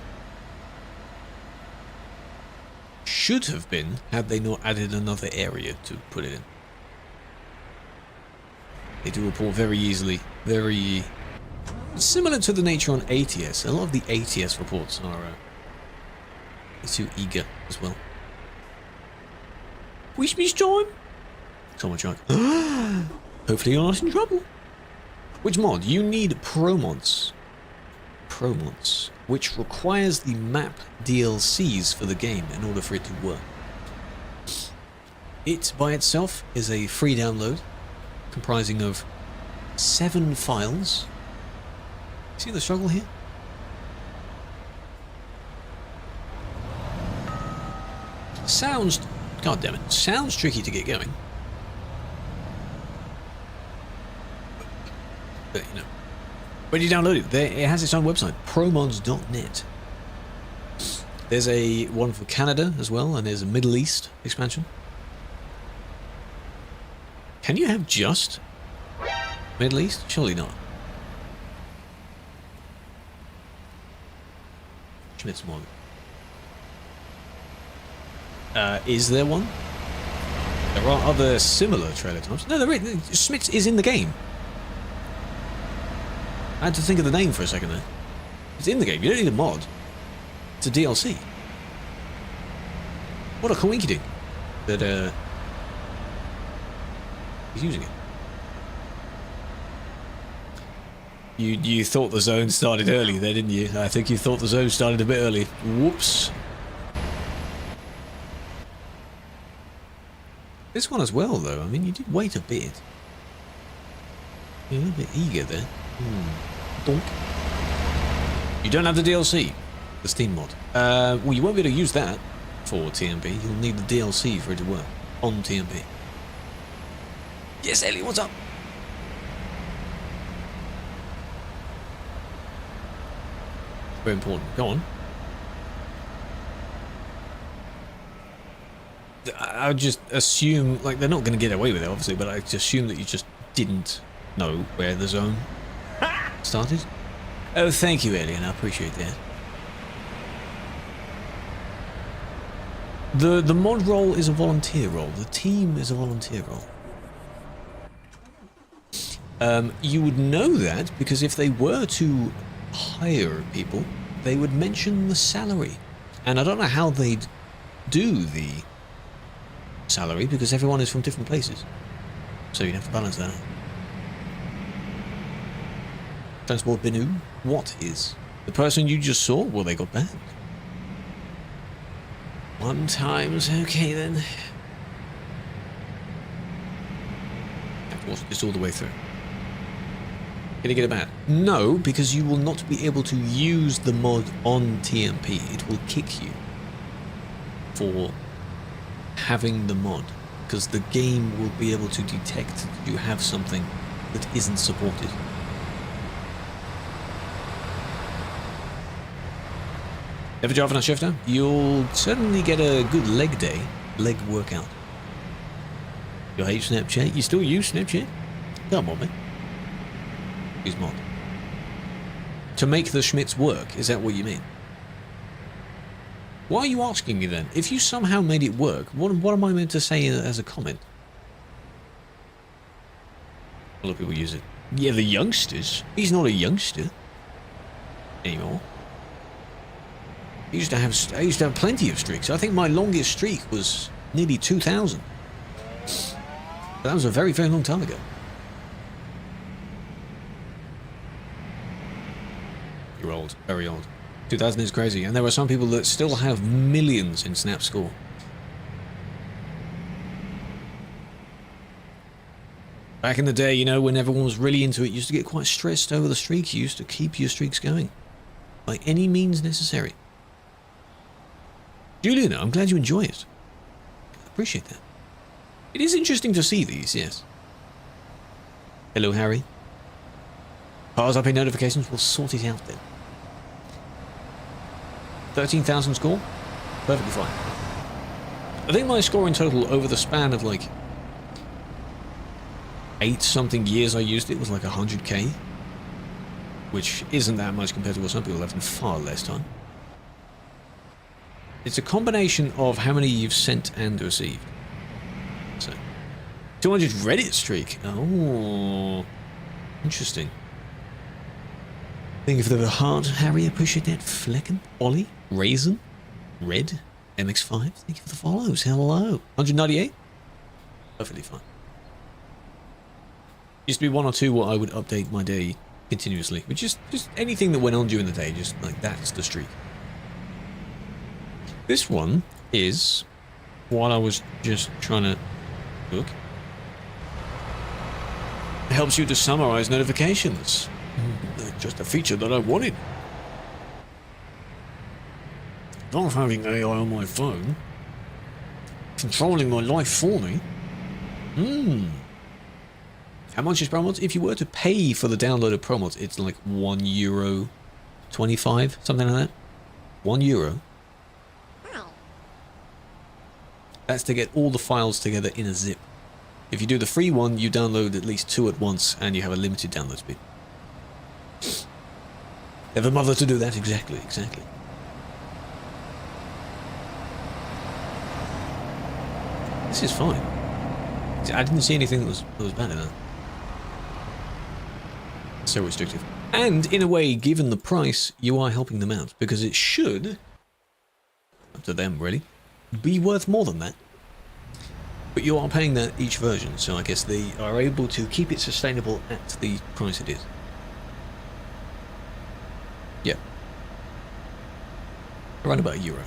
should have been had they not added another area to put it in. They do report very easily, very similar to the nature on ATS. A lot of the ATS reports are too eager as well. Wish me time. Someone chuck. Hopefully you're not in trouble. Which mod? You need Pro mods. Pro mods, which requires the map DLCs for the game in order for it to work. It by itself is a free download comprising of 7 files. See the struggle here? Sounds, god damn it, sounds tricky to get going. But you know, when you download it, it has its own website, promods.net. There's a one for Canada as well, and there's a Middle East expansion. Can you have just Middle East? Surely not. Schmidt's mod. Is there one? There are other similar trailer types. No, there is. Schmidt's is in the game. I had to think of the name for a second there. It's in the game. You don't need a mod. It's a DLC. What a coinkydink that he's using it. You thought the zone started early there, didn't you? I think you thought the zone started a bit early. Whoops. This one as well, though. I mean, you did wait a bit. You're a little bit eager there. Donk. You don't have the DLC, the Steam mod. Well, you won't be able to use that for TMP. You'll need the DLC for it to work on TMP. Yes, Ellie, what's up? Very important. Go on. I would just assume, like, they're not going to get away with it, obviously, but I just assume that you just didn't know where the zone started. Oh, thank you, Alien. I appreciate that. The mod role is a volunteer role. The team is a volunteer role. You would know that because if they were to hire people, they would mention the salary. And I don't know how they'd do the salary because everyone is from different places. So you'd have to balance that out. Transport Binu, what is? The person you just saw? Well, they got banned. 1 times, okay then. Have to watch this all the way through. Can you get it banned? No, because you will not be able to use the mod on TMP. It will kick you for having the mod, because the game will be able to detect that you have something that isn't supported. Ever drive on a shifter? You'll certainly get a good leg day, leg workout. You hate Snapchat? You still use Snapchat? Come on, man. Use mod. To make the Schmitz work, is that what you mean? Why are you asking me then? If you somehow made it work, what am I meant to say as a comment? A lot of people use it. Yeah, the youngsters. He's not a youngster anymore. I used to have plenty of streaks. I think my longest streak was nearly 2,000. That was a very, very long time ago. You're old, very old. 2000 is crazy, and there are some people that still have millions in Snap score. Back in the day, you know, when everyone was really into it, you used to get quite stressed over the streak. You used to keep your streaks going by any means necessary. Juliana, I'm glad you enjoy it. I appreciate that. It is interesting to see these, yes. Hello, Harry. Powers up in notifications, we'll sort it out then. 13,000 score? Perfectly fine. I think my score in total over the span of like 8 something years I used it was like 100k, which isn't that much compared to what some people have in far less time. It's a combination of how many you've sent and received. So 200 Reddit streak. Oh, interesting. Thank you for the heart, Harry. Appreciate that. Flecken, Ollie, Raisin, Red, MX5. Thank you for the follows. Hello. 198. Perfectly fine. Used to be 1 or 2 where I would update my day continuously, which is just anything that went on during the day, just like that's the streak. This one is what I was just trying to look. It helps you to summarize notifications. Just a feature that I wanted. Not having AI on my phone, controlling my life for me. How much is ProMods? If you were to pay for the download of ProMods, it's like €1.25, something like that. €1. That's to get all the files together in a zip. If you do the free one, you download at least 2 at once, and you have a limited download speed. Never bother to do that. Exactly. This is fine. I didn't see anything that was bad in that. So restrictive. And in a way, given the price, you are helping them out, because it should, up to them really, be worth more than that. But you are paying that each version, so I guess they are able to keep it sustainable at the price it is. Yeah. Around about €1.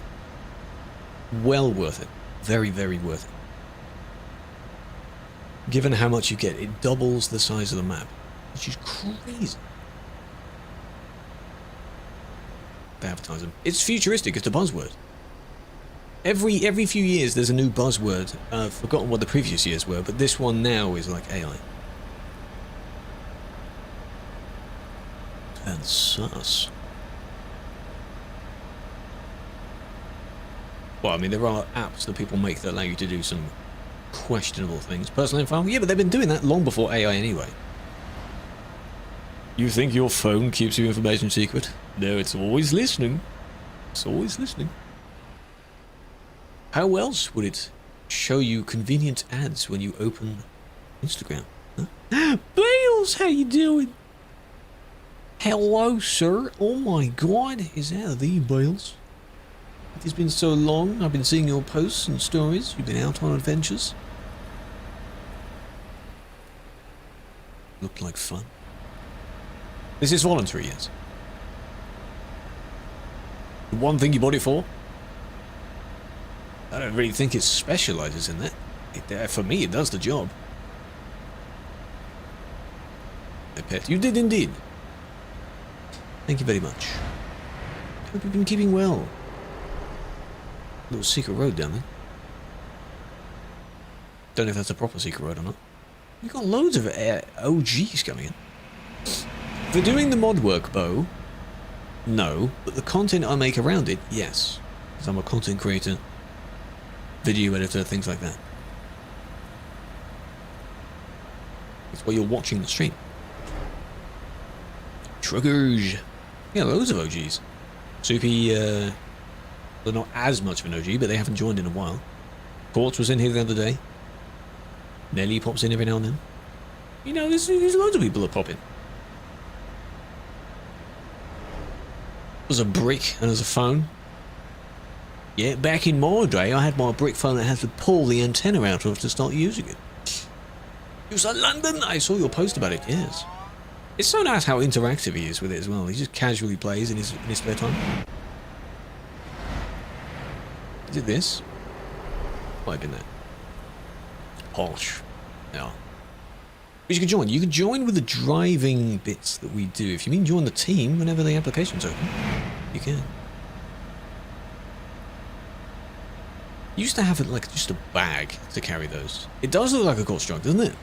Well worth it. Very, very worth it. Given how much you get, it doubles the size of the map, which is crazy. They advertise them. It's futuristic, it's a buzzword. Every few years there's a new buzzword. I've forgotten what the previous years were, but this one now is like AI. And sus. Well, I mean, there are apps that people make that allow you to do some questionable things. Personal info? Yeah, but they've been doing that long before AI anyway. You think your phone keeps your information secret? No, it's always listening. It's always listening. How else would it show you convenient ads when you open Instagram? Huh? Bales, how you doing? Hello, sir. Oh my god, is that the Bales? It has been so long. I've been seeing your posts and stories. You've been out on adventures. Looked like fun. This is voluntary, yes. The one thing you bought it for? I don't really think it specializes in that. For me, it does the job. A pet. You did indeed. Thank you very much. Hope you've been keeping well. Little secret road down there. Don't know if that's a proper secret road or not. We've got loads of OGs coming in. For doing the mod work, Bo, no. But the content I make around it, yes. Because I'm a content creator, video editor, things like that. That's why you're watching the stream. Truckers. Yeah, loads of OGs. Soupy, they're not as much of an OG, but they haven't joined in a while. Quartz was in here the other day. Nelly pops in every now and then. You know, there's loads of people that pop in. There's a brick and there's a phone. Yeah, back in my day, I had my brick phone that had to pull the antenna out of to start using it. You was in London? I saw your post about it, yes. It's so nice how interactive he is with it as well. He just casually plays in his spare time. Is it this? Might have been that. Posh. Yeah. But you can join. You can join with the driving bits that we do. If you mean join the team whenever the application's open, you can. You used to have it like just a bag to carry those. It does look like a course jug, doesn't it?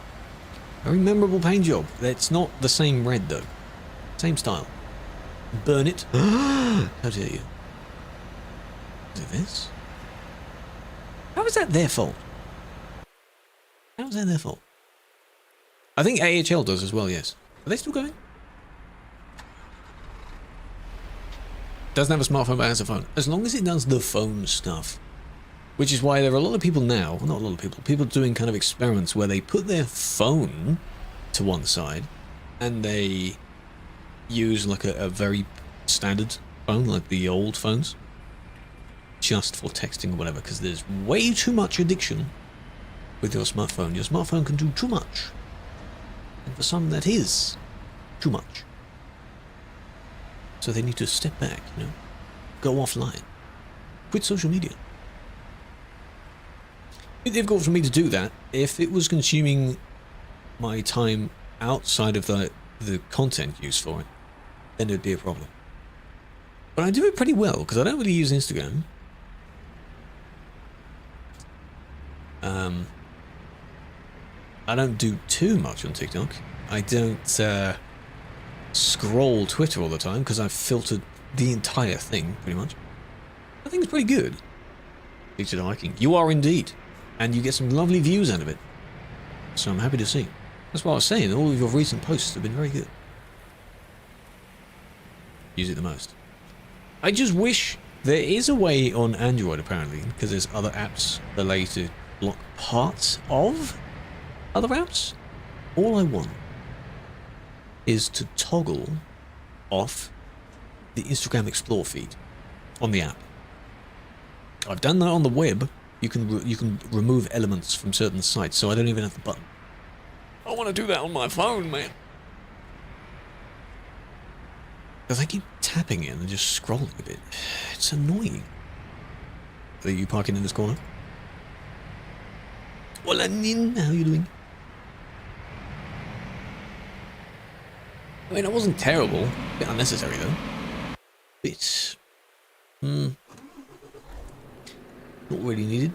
Very memorable paint job. It's not the same red though. Same style. Burn it. How dare you? Is it this? How is that their fault? How is that their fault? I think AHL does as well, yes. Are they still going? Doesn't have a smartphone but has a phone. As long as it does the phone stuff. Which is why there are a lot of people now, well, not a lot of people, people doing kind of experiments where they put their phone to one side and they use like a very standard phone, like the old phones, just for texting or whatever, because there's way too much addiction with your smartphone. Your smartphone can do too much. And for some that is too much. So they need to step back, you know, go offline, quit social media. It's difficult for me to do that. If it was consuming my time outside of the content used for it, then it would be a problem. But I do it pretty well, because I don't really use Instagram. I don't do too much on TikTok. I don't scroll Twitter all the time, because I've filtered the entire thing, pretty much. I think it's pretty good. Featured hiking. You are indeed. And you get some lovely views out of it. So I'm happy to see. That's what I was saying. All of your recent posts have been very good. Use it the most. I just wish there is a way on Android, apparently, because there's other apps that allow you to block parts of other apps. All I want is to toggle off the Instagram Explore feed on the app. I've done that on the web. You can remove elements from certain sites, so I don't even have the button. I want to do that on my phone, man. Because I keep tapping it and just scrolling a bit. It's annoying. Are you parking in this corner? Hola, Nin. How are you doing? I mean, it wasn't terrible. A bit unnecessary, though. Bit... not really needed.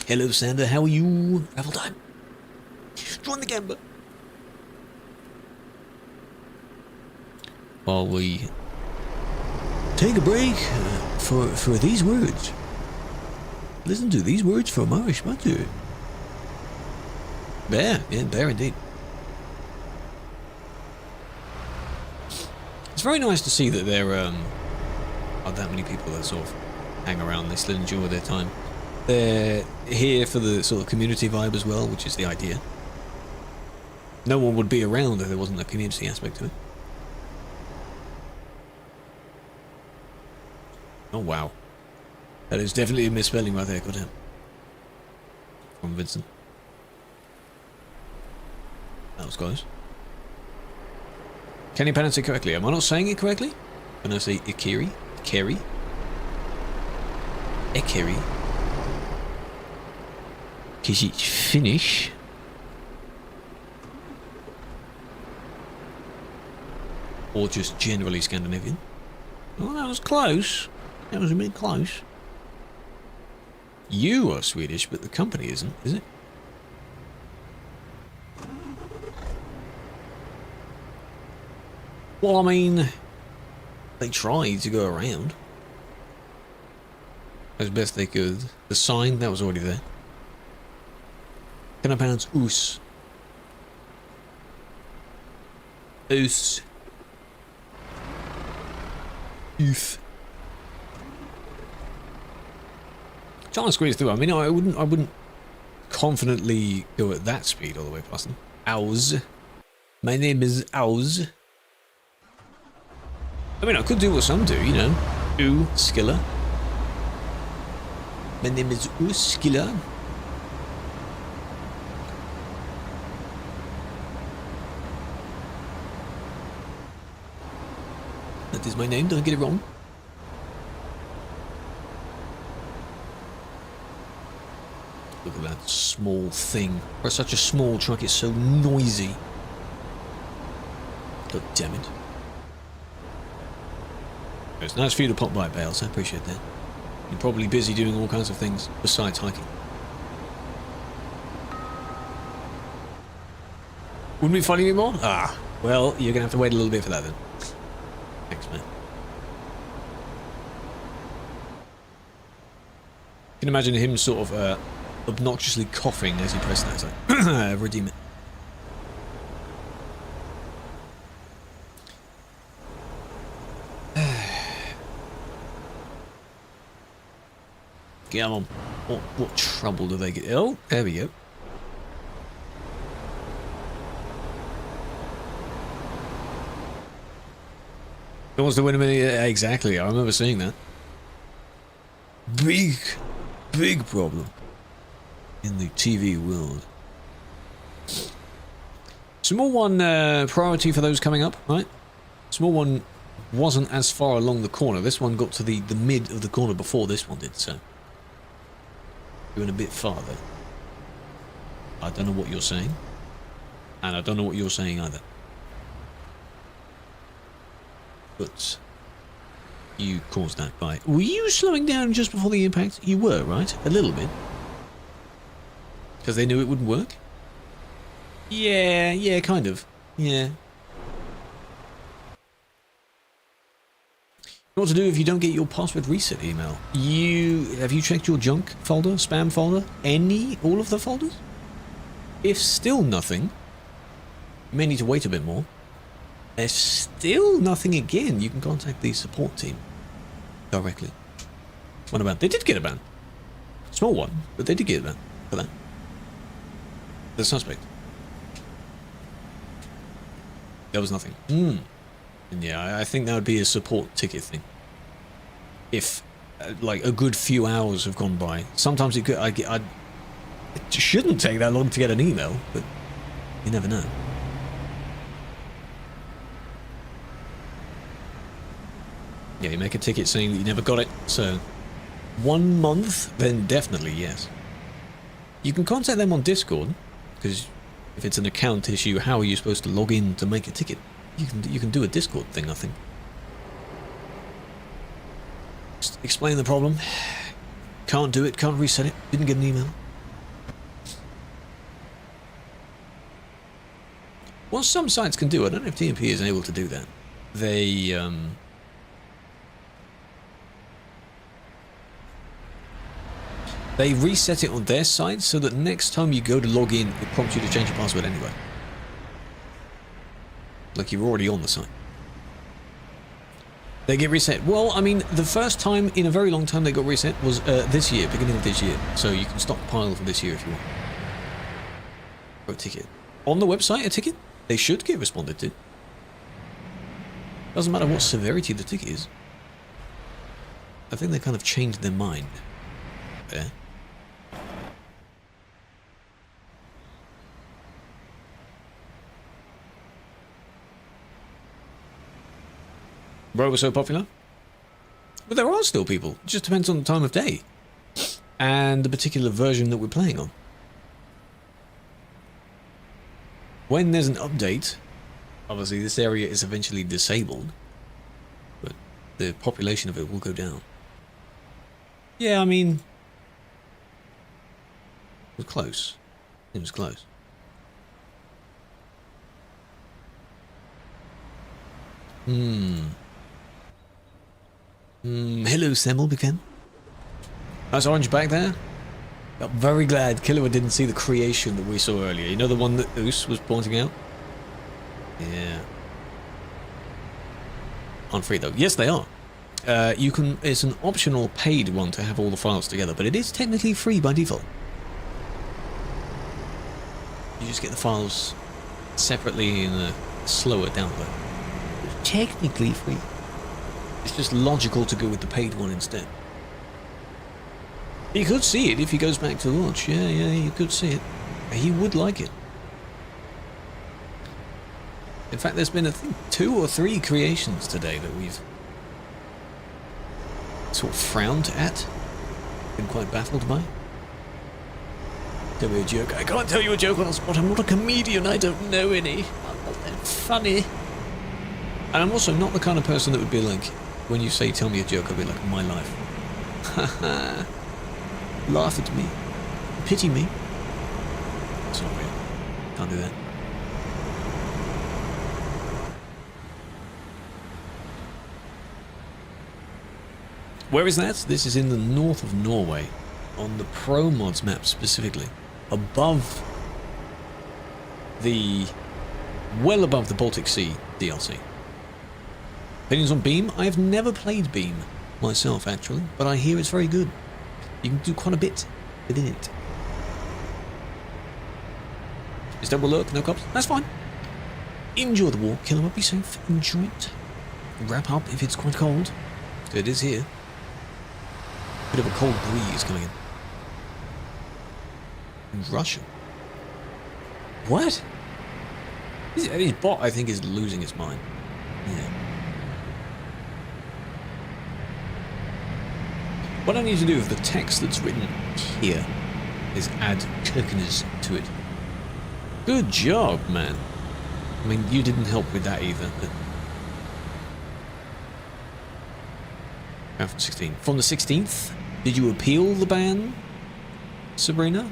Hello, Sander. How are you? Travel time. Join the gambler. While we take a break for these words. Listen to these words from Irish Mother. Bear. Yeah, bear indeed. It's very nice to see that there are that many people that sort of hang around, they still enjoy their time. They're here for the sort of community vibe as well, which is the idea. No one would be around if there wasn't a community aspect to it. Oh wow. That is definitely a misspelling right there, goddamn. From Vincent. That was close. Can you pronounce it correctly? Am I not saying it correctly? Can I say Ikiri? Kerry? Ekiri. Because it's Finnish. Or just generally Scandinavian. Well, that was close. That was a bit close. You are Swedish, but the company isn't, is it? Well, I mean, they tried to go around as best they could. The sign, that was already there. Can I pronounce us? Us. Oof. Trying to squeeze through. I mean, I wouldn't confidently go at that speed all the way past them. Ows. My name is Ows. I mean, I could do what some do, you know. Skiller. My name is Skiller. That is my name, don't get it wrong. Look at that small thing. For such a small truck, it's so noisy. God damn it. It's nice for you to pop by, Bales. I appreciate that. You're probably busy doing all kinds of things besides hiking. Wouldn't be funny anymore? Ah, well, you're going to have to wait a little bit for that then. Thanks, man. You can imagine him sort of obnoxiously coughing as he pressed that. It's like, redeem it. Come on. What trouble do they get? Oh, there we go. Who wants to win a minute? Exactly, I remember seeing that. Big problem in the TV world. Small one priority for those coming up, right? Small one wasn't as far along the corner. This one got to the mid of the corner before this one did, so going a bit farther. I don't know what you're saying, and I don't know what you're saying either. But you caused that by... Were you slowing down just before the impact? You were, right? A little bit. Because they knew it wouldn't work? Yeah, kind of. Yeah. What to do if you don't get your password reset email? Have you checked your junk folder, spam folder? All of the folders? If still nothing, you may need to wait a bit more. If still nothing again, you can contact the support team directly. What about? They did get a ban. Small one, but they did get a ban for that. The suspect. There was nothing. And yeah, I think that would be a support ticket thing. If like a good few hours have gone by, sometimes it could. It shouldn't take that long to get an email, but you never know. Yeah, you make a ticket saying that you never got it, so 1 month, then definitely yes. You can contact them on Discord, because if it's an account issue, how are you supposed to log in to make a ticket? You can do a Discord thing, I think. Just explain the problem. Can't do it, can't reset it, didn't get an email. What some sites can do, I don't know if TMP is able to do that. They reset it on their side so that next time you go to log in, it prompts you to change your password anyway. Like you're already on the site. They get reset. Well, I mean, the first time in a very long time they got reset was this year, beginning of this year. So you can stockpile for this year if you want. For a ticket. On the website, a ticket? They should get responded to. Doesn't matter what severity the ticket is. I think they kind of changed their mind there. Bro was so popular? But there are still people. It just depends on the time of day. And the particular version that we're playing on. When there's an update, obviously this area is eventually disabled. But the population of it will go down. Yeah, I mean... It was close. It was close. Hello, Semmel, big fan. Nice orange back there. I'm very glad Killer didn't see the creation that we saw earlier. You know the one that Oos was pointing out? Yeah. On free though. Yes, they are. You can. It's an optional paid one to have all the files together, but it is technically free by default. You just get the files separately in a slower download. It's technically free. It's just logical to go with the paid one instead. He could see it if he goes back to launch. Yeah, you could see it. He would like it. In fact, there's been, I think, 2 or 3 creations today that we've sort of frowned at. Been quite baffled by. Tell me a joke. I can't tell you a joke on the spot. I'm not a comedian. I don't know any. I'm not that funny. And I'm also not the kind of person that would be like, when you say tell me a joke, I'll be like, my life. Haha. Laugh at me. Pity me. It's not real. Can't do that. Where is that? This is in the north of Norway, on the Pro Mods map specifically, above the, well above the Baltic Sea DLC. Opinions on Beam? I have never played Beam myself actually, but I hear it's very good. You can do quite a bit within it. Is double lurk? No cops? That's fine. Enjoy the walk, kill 'em up, be safe, enjoy it. Wrap up if it's quite cold. It is here. Bit of a cold breeze coming in. Russian. What? His bot, I think, is losing its mind. Yeah. What I need to do with the text that's written here is add Kirkness to it. Good job, man. I mean, you didn't help with that either. From 16. From the 16th, did you appeal the ban, Sabrina?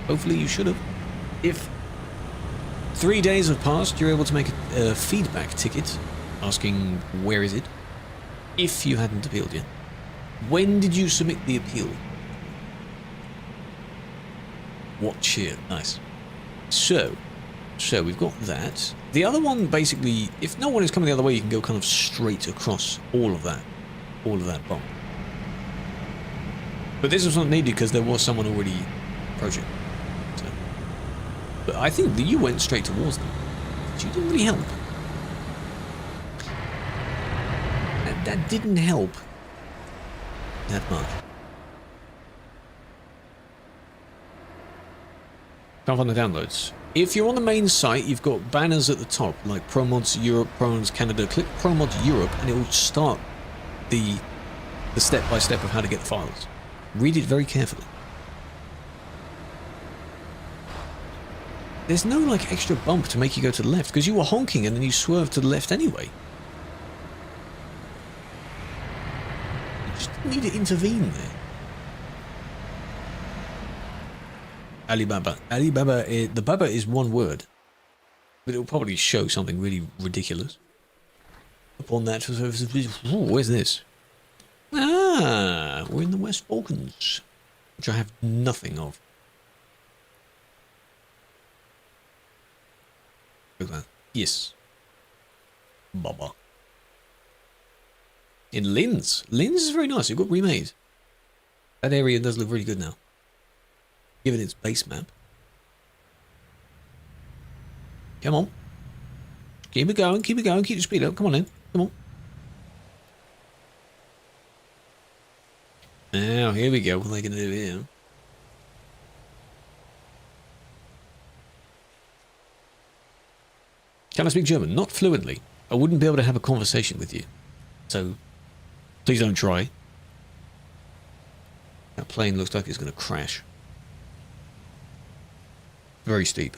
Hopefully you should have. If 3 days have passed, you're able to make a feedback ticket asking where is it, if you hadn't appealed yet. When did you submit the appeal? Watch here. Nice. So we've got that. The other one, basically, if no one is coming the other way, you can go kind of straight across all of that bump. But this was not needed because there was someone already approaching. So. But I think that you went straight towards them. But you didn't really help. That didn't help that much. Can't find the downloads. If you're on the main site, you've got banners at the top, like ProMods Europe, ProMods Canada. Click ProMods Europe and it will start the step-by-step of how to get the files. Read it very carefully. There's no like extra bump to make you go to the left, because you were honking and then you swerved to the left anyway. You just didn't need to intervene there. Alibaba. Alibaba, the Baba is one word, but it will probably show something really ridiculous. Upon that, where's this? Ah, we're in the West Balkans, which I have nothing of. Look at that. Yes. Baba. In Linz. Linz is very nice. It got remade. That area does look really good now, given its base map. Come on. Keep it going, keep the speed up. Come on in. Come on. Now, here we go. What are they going to do here? Can I speak German? Not fluently. I wouldn't be able to have a conversation with you. So, please don't try. That plane looks like it's going to crash. Very steep.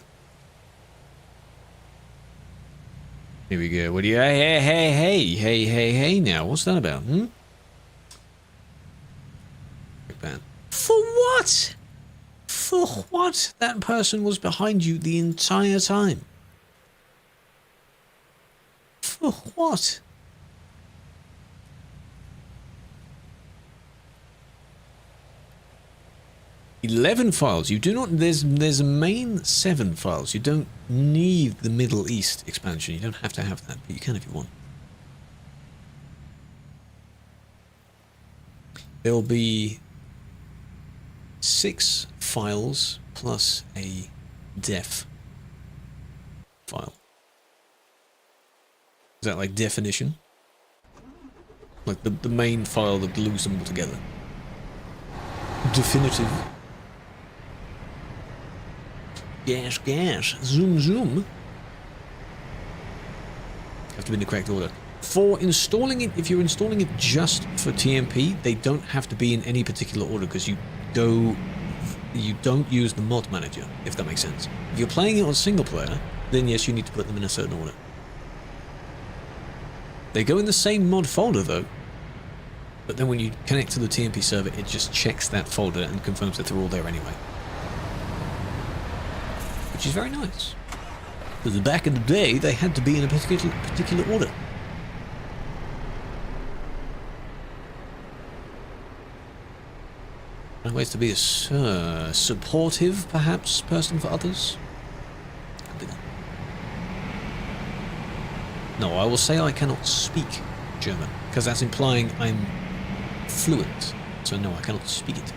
Here we go. What do you... Hey now. What's that about, hmm? For what? For what? That person was behind you the entire time. For what? "11 files. You do not. There's a main 7 files. You don't need the Middle East expansion. You don't have to have that, but you can if you want. There'll be 6 files plus a def file. Is that like definition? Like the main file that glues them all together. Definitive. Gas, gas. Zoom, zoom. have to be in the correct order. For installing it, if you're installing it just for TMP, they don't have to be in any particular order because you don't use the mod manager, if that makes sense. If you're playing it on single player, then yes, you need to put them in a certain order. They go in the same mod folder though, but then when you connect to the TMP server, it just checks that folder and confirms that they're all there anyway. Which is very nice. Because back in the day, they had to be in a particular order. And ways to be a supportive, perhaps, person for others. Could be that. No, I will say I cannot speak German, because that's implying I'm fluent. So no, I cannot speak it.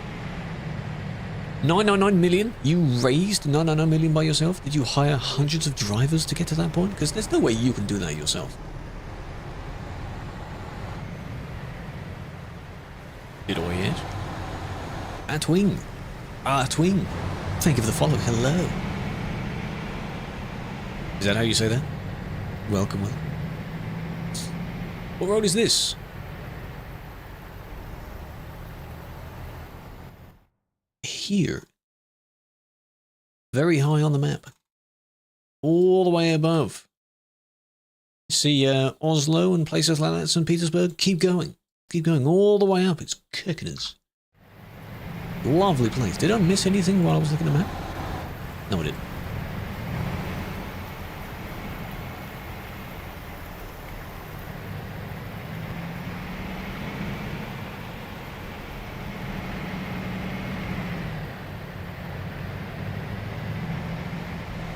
999 million? You raised 999 million by yourself? Did you hire hundreds of drivers to get to that point? Because there's no way you can do that yourself. Did I yet? Atwing. Atwing. Thank you for the follow. Hello. Is that how you say that? Welcome, welcome. What road is this? Here. Very high on the map. All the way above. See Oslo and places like that, St. Petersburg? Keep going. Keep going all the way up. It's Kirkenes. Lovely place. Did I miss anything while I was looking at the map? No, I didn't.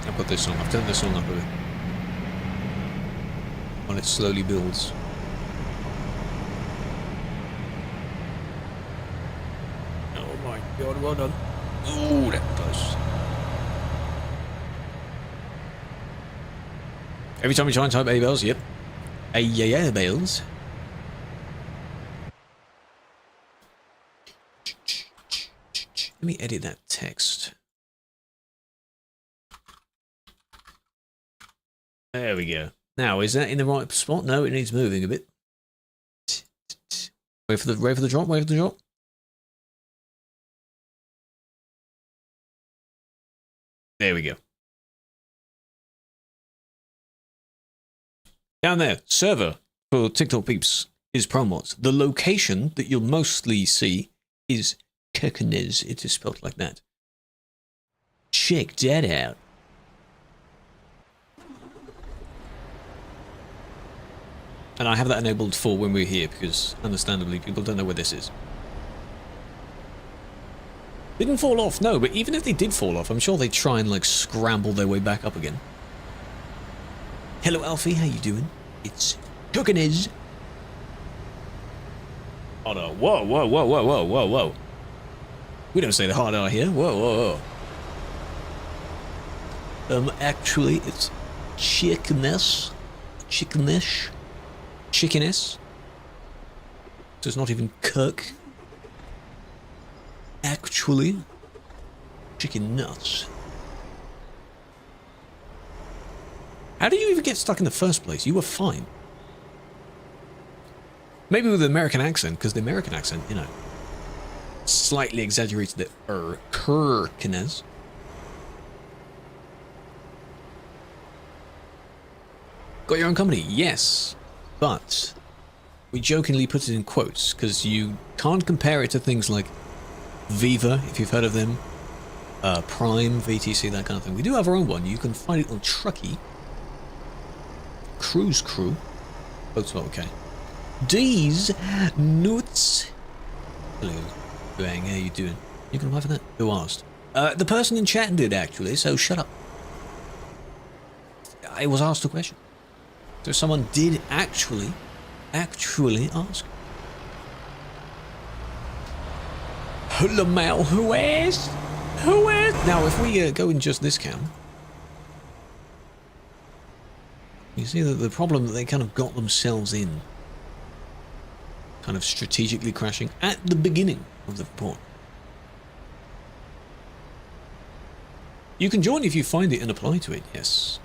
I've got this song. I've turned this song up a bit. While it slowly builds. God, well done. Ooh, that was close. Every time you try and type A bells, yep. A bells. Let me edit that text. There we go. Now, is that in the right spot? No, it needs moving a bit. Wait for the drop, wait for the drop. There we go. Down there, server for TikTok peeps is Promods. The location that you'll mostly see is Kirkenes. It is spelled like that. Check that out. And I have that enabled for when we're here because, understandably, people don't know where this is. Didn't fall off, no, but even if they did fall off, I'm sure they'd try and, like, scramble their way back up again. Hello, Alfie, how you doing? It's Kirkenes. Oh, no. Whoa, whoa, whoa, whoa, whoa, whoa, whoa. We don't say the hard R here. Whoa, whoa, whoa. Actually, it's Chickeness. Chickenish. Chickeness. So it's not even Kirk. Actually, chicken nuts. How did you even get stuck in the first place? You were fine. Maybe with the American accent, because the American accent, you know, slightly exaggerates the Kirkenes. Got your own company? Yes, but we jokingly put it in quotes because you can't compare it to things like Viva, if you've heard of them, Prime, VTC, that kind of thing. We do have our own one. You can find it on Truckee. Cruise Crew. Both well, okay. D's Nuts. Hello, Bang, how you doing? You can apply for that? Who asked? The person in chat did, actually, so shut up. I was asked a question. So someone did actually ask. Lamau, who is? Who is? Now, if we go in just this cam, you see that the problem that they kind of got themselves in, kind of strategically crashing at the beginning of the report. You can join if you find it and apply to it, yes.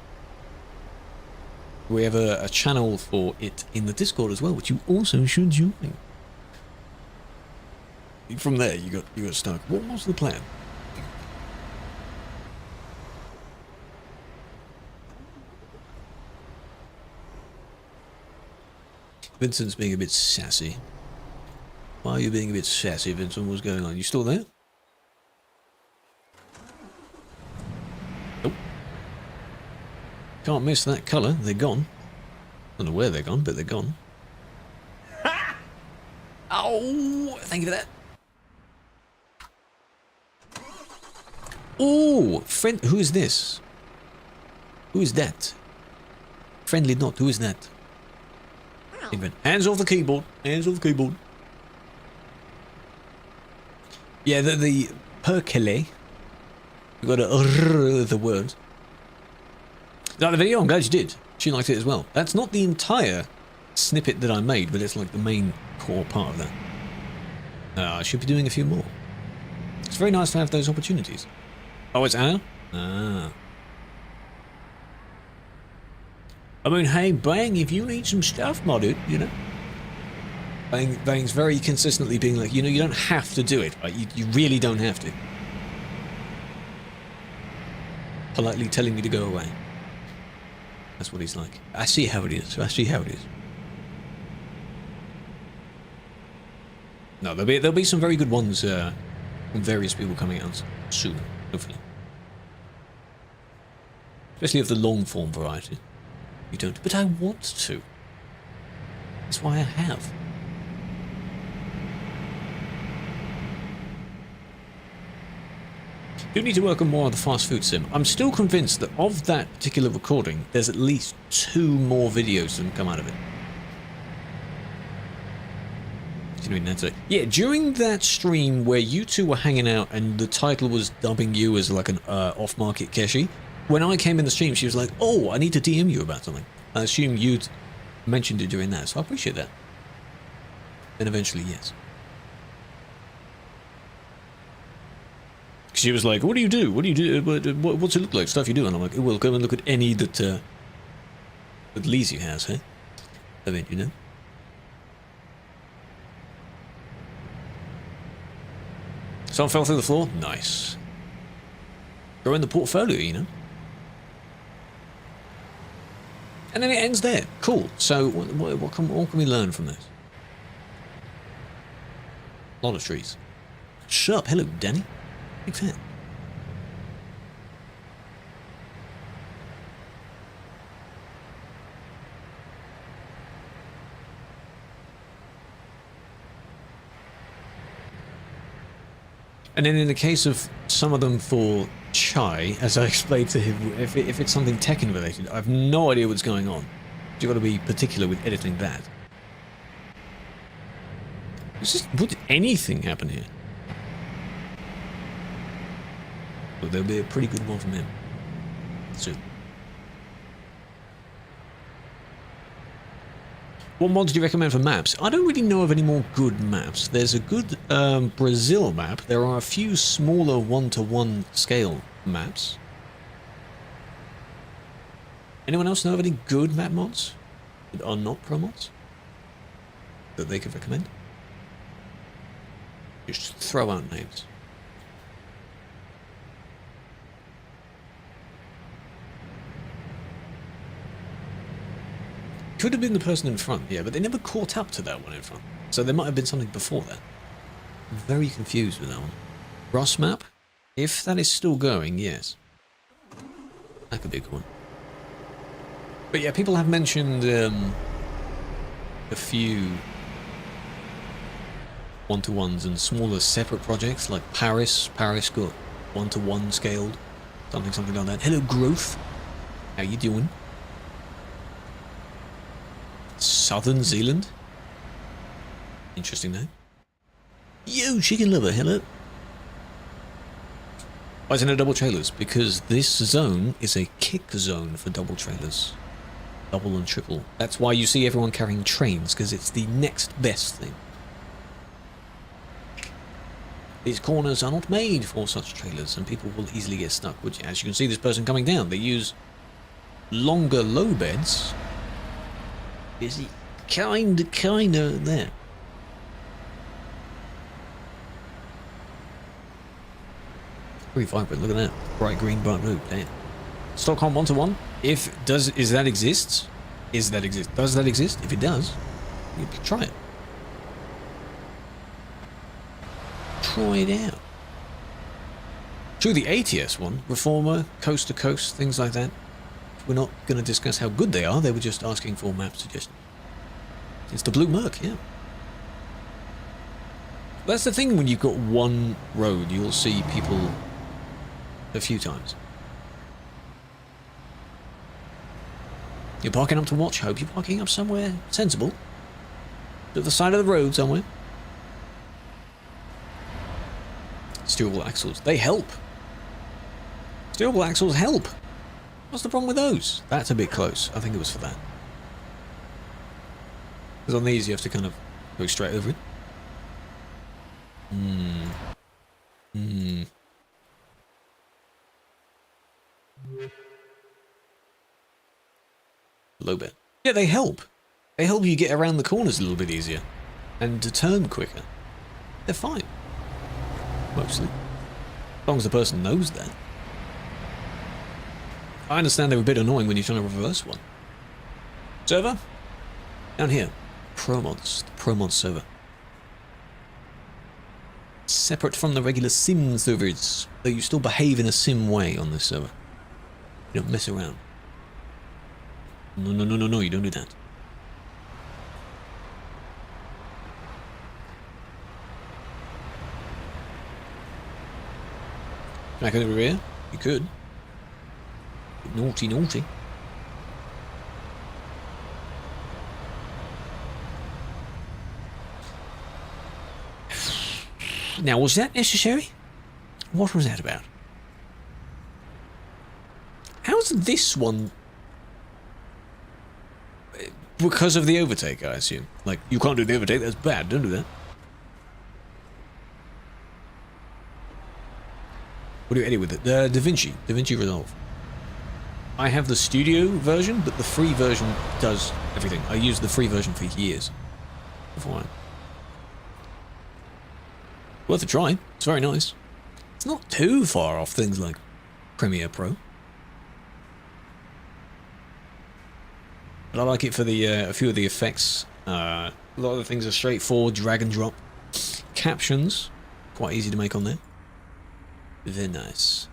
We have a channel for it in the Discord as well, which you also should join. From there, you got stuck. What was the plan? Vincent's being a bit sassy. Why are you being a bit sassy, Vincent? What's going on? You still there? Nope. Can't miss that colour. They're gone. I don't know where they're gone, but they're gone. Oh, thank you for that. Oh, friend, who is this? Who is that? Friendly not, who is that? Hands off the keyboard. Hands off the keyboard. Yeah, the perkele. You got to the word. Like the video, I'm glad you did. She liked it as well. That's not the entire snippet that I made, but it's like the main core part of that. I should be doing a few more. It's very nice to have those opportunities. Oh, it's Anna? Ah. I mean, hey, Bang, if you need some stuff modded, you know. Bang's very consistently being like, you know, you don't have to do it. Right? You really don't have to. Politely telling me to go away. That's what he's like. I see how it is. I see how it is. No, there'll be some very good ones from various people coming out soon, hopefully. Especially of the long form variety. You don't, but I want to. That's why I have. Do need to work on more of the fast food sim. I'm still convinced that of that particular recording, there's at least 2 more videos that can come out of it. Yeah, during that stream where you two were hanging out and the title was dubbing you as like an off-market Keshi, when I came in the stream, she was like, oh, I need to DM you about something. I assume you'd mentioned it during that, so I appreciate that. And eventually, yes. She was like, what do you do? What do you do? What's it look like? Stuff you do? And I'm like, well, go and look at any that Lizzie has, huh? I mean, you know. Someone fell through the floor? Nice. Grow in the portfolio, you know. And then it ends there. Cool. So what can we learn from this? A lot of trees. Shut up. Hello, Danny. Big fan. And then in the case of some of them for Chai, as I explained to him, if it's something Tekken related, I have no idea what's going on. You've got to be particular with editing that. Would anything happen here? But there'll be a pretty good one from him soon. What mods do you recommend for maps? I don't really know of any more good maps. There's a good Brazil map. There are a few smaller 1-to-1 scale maps. Anyone else know of any good map mods that are not pro mods that they could recommend? Just throw out names. Could have been the person in front, yeah, but they never caught up to that one in front. So there might have been something before that. I'm very confused with that one. Ross map? If that is still going, yes. That could be a good one. But yeah, people have mentioned a few 1-to-1s and smaller separate projects like Paris. Paris got 1-to-1 scaled. Something like that. Hello, Growth. How you doing? Southern Zealand? Interesting name. Yo, chicken lover, hello. Why isn't it double trailers? Because this zone is a kick zone for double trailers. Double and triple. That's why you see everyone carrying trains, because it's the next best thing. These corners are not made for such trailers, and people will easily get stuck. Which, as you can see, this person coming down, they use longer low beds Is it kinda there? Pretty vibrant, look at that. Bright green, bright blue, damn. Stockholm 1-to-1. Does that exist? Does that exist? If it does, you can try it. Try it out. True, the ATS one, Reformer, Coast to Coast, things like that. We're not going to discuss how good they are, they were just asking for map suggestions. It's the Blue Merc, yeah. That's the thing when you've got one road, you'll see people a few times. You're parking up to watch, hope you're parking up somewhere sensible. To the side of the road somewhere. Steerable axles, they help. Steerable axles help. What's the problem with those? That's a bit close. I think it was for that. Because on these you have to kind of go straight over it. Low bit. Yeah, they help. They help you get around the corners a little bit easier. And to turn quicker. They're fine. Mostly. As long as the person knows that. I understand they're a bit annoying when you're trying to reverse one. Server? Down here. Promods. The Promods server. Separate from the regular sim servers. Though you still behave in a sim way on this server. You don't mess around. No, you don't do that. Back in the rear? You could. Naughty. Now, was that necessary? What was that about? How's this one? Because of the overtake, I assume. Like, you can't do the overtake, that's bad, don't do that. What do you edit with it? DaVinci Resolve. I have the studio version, but the free version does everything. I used the free version for years beforehand. Worth a try. It's very nice. It's not too far off things like Premiere Pro. But I like it for the a few of the effects. A lot of the things are straightforward, drag and drop. Captions, quite easy to make on there. Very nice.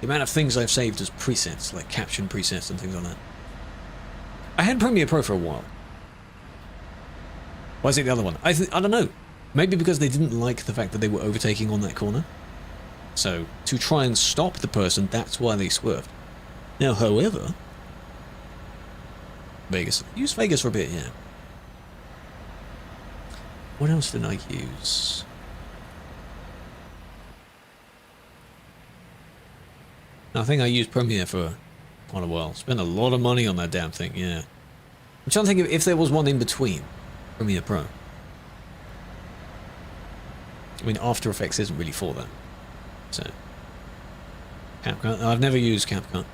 The amount of things I've saved as presets, like caption presets and things like that. I had Premiere Pro for a while. Why is it the other one? I don't know. Maybe because they didn't like the fact that they were overtaking on that corner. So, to try and stop the person, that's why they swerved. Now, however... Vegas. Use Vegas for a bit, yeah. What else did I use? I think I used Premiere for quite a while. Spent a lot of money on that damn thing, yeah. I'm trying to think if there was one in between Premiere Pro. I mean, After Effects isn't really for that. So, CapCut. I've never used CapCut.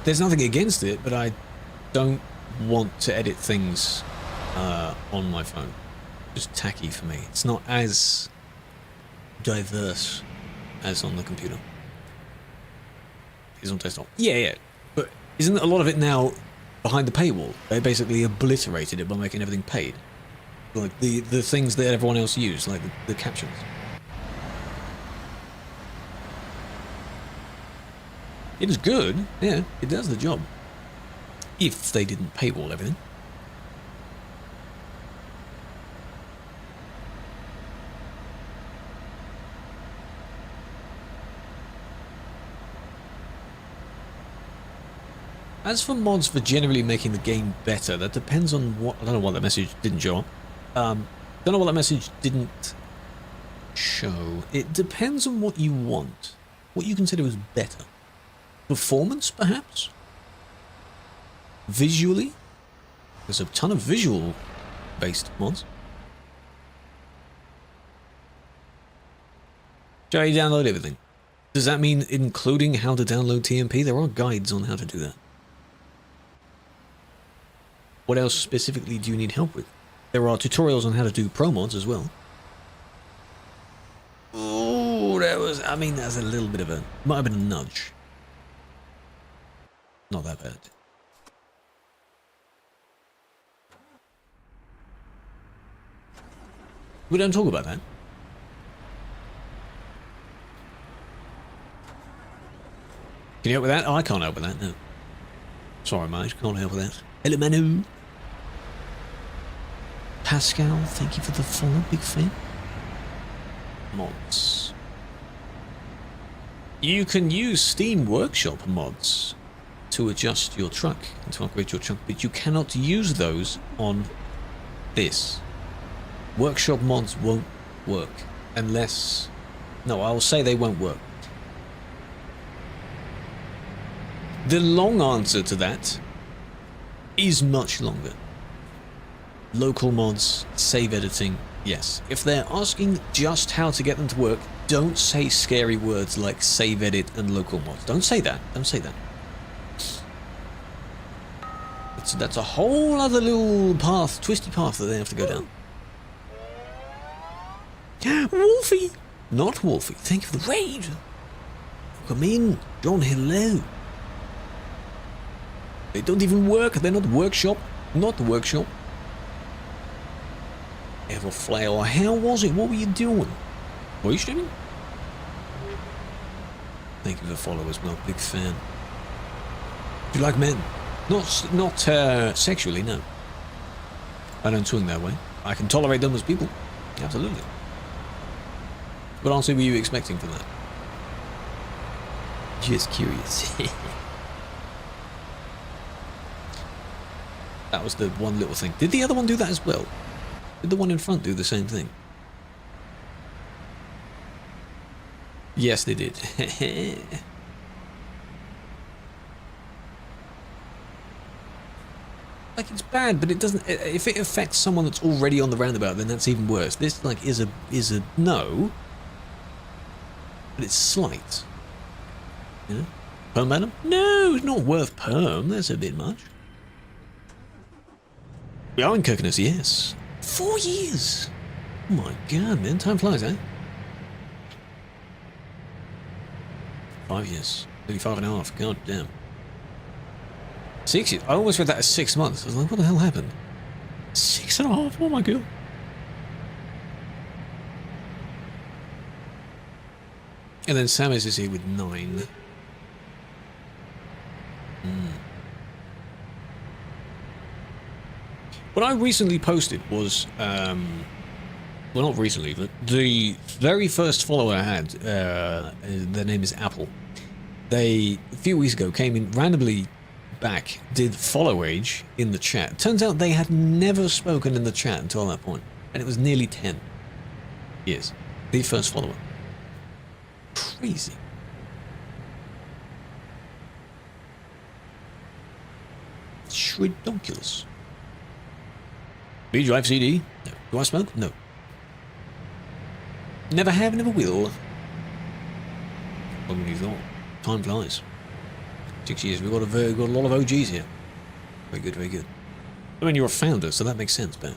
There's nothing against it, but I don't want to edit things on my phone. Just tacky for me. It's not as diverse as on the computer. It's on desktop. Yeah. But isn't a lot of it now behind the paywall? They basically obliterated it by making everything paid. Like the things that everyone else used, like the captions. It is good, yeah, it does the job. If they didn't paywall everything. As for mods for generally making the game better, that depends on what... I don't know why that message didn't show up. Don't know why that message didn't show. It depends on what you want. What you consider as better. Performance, perhaps? Visually? There's a ton of visual-based mods. Try to download everything. Does that mean including how to download TMP? There are guides on how to do that. What else specifically do you need help with? There are tutorials on how to do pro mods as well. Oh, that was, I mean, that's a little bit of a, might have been a nudge. Not that bad. We don't talk about that. Can you help with that? Oh, I can't help with that, no. Sorry, mate, can't help with that. Hello, Manu. Pascal, thank you for the follow, big fan. Mods. You can use Steam Workshop mods to adjust your truck and to upgrade your truck, but you cannot use those on this. Workshop mods won't work unless... No, I will say they won't work. The long answer to that is much longer. Local mods, save editing, yes. If they're asking just how to get them to work, don't say scary words like save edit and local mods. Don't say that. Don't say that. That's a whole other little path, twisty path that they have to go down. Wolfie! Not Wolfie. Thank you for the raid. Come in. John, hello. They don't even work. They're not the workshop. Not the workshop. Everflail. How was it? What were you doing? Were you streaming? Thank you for the follow as well. Big fan. Do you like men? Not sexually, no. I don't swing that way. I can tolerate them as people. Absolutely. What answer were you expecting from that? Just curious. That was the one little thing. Did the other one do that as well? Did the one in front do the same thing? Yes, they did. Like, it's bad, but it doesn't... If it affects someone that's already on the roundabout, then that's even worse. This, like, is a no, but it's slight. You know? Perm, madam? No, it's not worth perm. That's a bit much. We are in Kirkenes, yes. 4 years! Oh my god, man. Time flies, eh? 5 years. 35.5. God damn. 6 years. I almost read that as 6 months. I was like, what the hell happened? 6.5? Oh my god. And then Samus is here with 9. What I recently posted was, well, not recently, but the very first follower I had, their name is Apple. They, a few weeks ago, came in randomly back, did follow age in the chat. Turns out they had never spoken in the chat until that point, and it was nearly 10 years. The first follower. Crazy. It's ridiculous. Do you drive CD? No. Do I smoke? No. Never have, never will. Longer than you thought. Time flies. 6 years. We've got a lot of OGs here. Very good, very good. I mean, you're a founder, so that makes sense, but...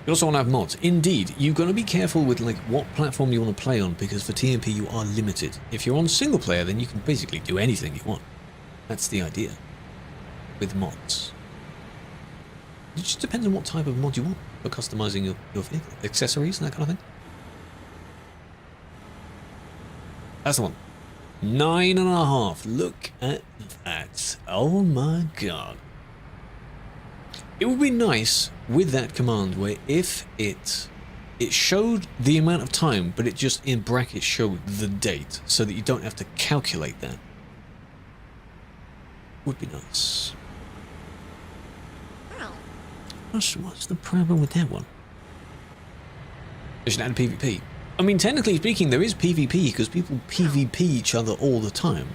You also want to have mods. Indeed, you've got to be careful with like what platform you want to play on, because for TMP you are limited. If you're on single player, then you can basically do anything you want. That's the idea. With mods. It just depends on what type of mod you want for customizing your vehicle. Accessories and that kind of thing. That's the one. 9.5. Look at that. Oh my god. It would be nice with that command where if it showed the amount of time, but it just in brackets showed the date so that you don't have to calculate that. Would be nice. What's the problem with that one? They should add PvP. I mean, technically speaking, there is PvP because people PvP each other all the time.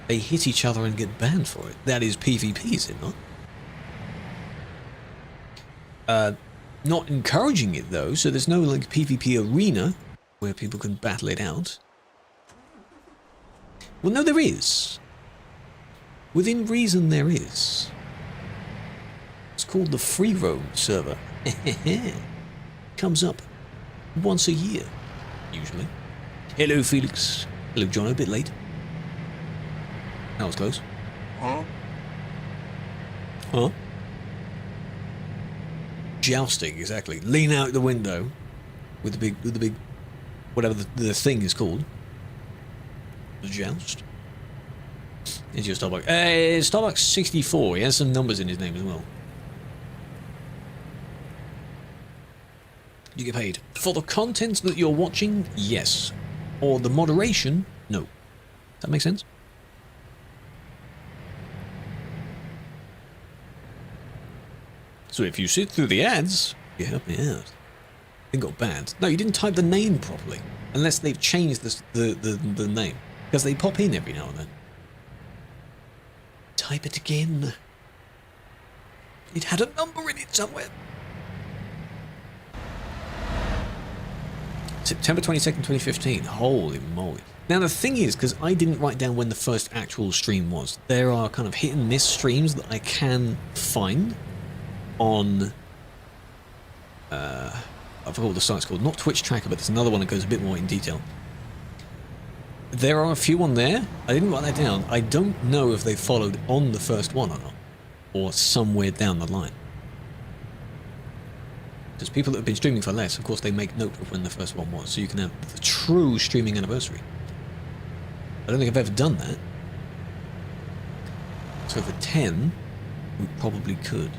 They hit each other and get banned for it. That is PvP, is it not? Not encouraging it though, so there's no like PvP arena where people can battle it out. Well, no, there is. Within reason, there is. It's called the free roam server. Comes up once a year, usually. Hello, Felix. Hello, John. A bit late. That was close. Huh? Huh? Jousting, exactly. Lean out the window with the big, whatever the thing is called. The joust. It's your Starbucks. Starbucks 64. He has some numbers in his name as well. You get paid for the content that you're watching, yes. Or the moderation, no. Does that make sense? So if you sit through the ads, you help me out. It got banned. No, you didn't type the name properly. Unless they've changed the name. Because they pop in every now and then. Type it again. It had a number in it somewhere. September 22nd, 2015. Holy moly. Now the thing is, because I didn't write down when the first actual stream was, there are kind of hit and miss streams that I can find on... I forgot what the site's called. Not Twitch Tracker, but there's another one that goes a bit more in detail. There are a few on there. I didn't write that down. I don't know if they followed on the first one or not. Or somewhere down the line. Because people that have been streaming for less, of course, they make note of when the first one was. So you can have the true streaming anniversary. I don't think I've ever done that. So for 10, we probably could.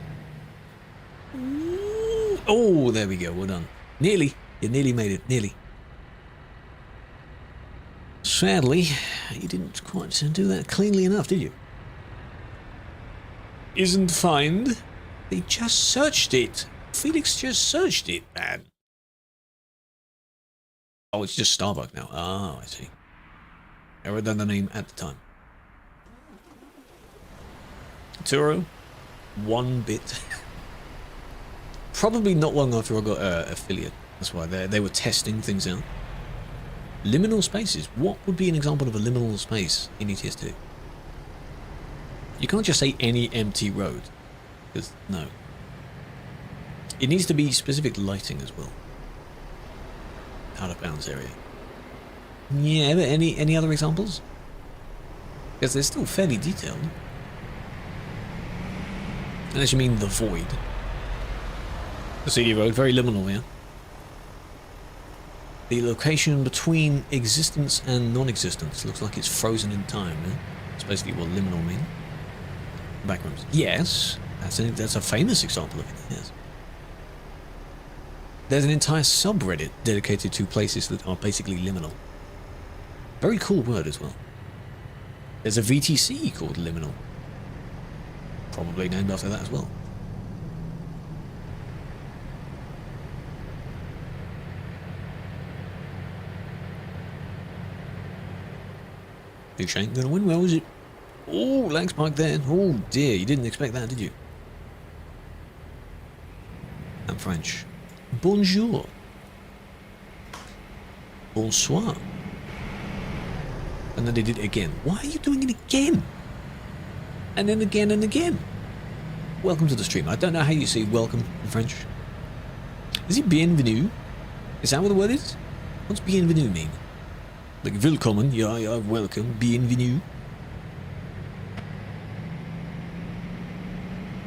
Oh, there we go. Well done. Nearly. You nearly made it. Nearly. Sadly, you didn't quite do that cleanly enough, did you? Isn't find. They just searched it. Felix just searched it, man. Oh, it's just Starbucks now. Oh, I see. I wrote down the name at the time. Turo, 1 bit. Probably not long after I got affiliate. That's why they were testing things out. Liminal spaces. What would be an example of a liminal space in ETS2? You can't just say any empty road. Because, no. It needs to be specific lighting as well. Out of bounds area. Yeah, but any other examples? Because they're still fairly detailed. Unless you mean the void. The CD road, very liminal, yeah. The location between existence and non-existence looks like it's frozen in time, yeah? That's basically what liminal means. Backrooms. Yes, that's a famous example of it, yes. There's an entire subreddit dedicated to places that are basically liminal. Very cool word as well. There's a VTC called liminal. Probably named after that as well. Big Shank gonna win. Where was it? Oh, lag spike there. Oh dear, you didn't expect that, did you? I'm French. Bonjour. Bonsoir. And then they did it again. Why are you doing it again? And then again and again. Welcome to the stream. I don't know how you say welcome in French. Is it bienvenue? Is that what the word is? What's bienvenue mean? Like willkommen, yeah, welcome, bienvenue.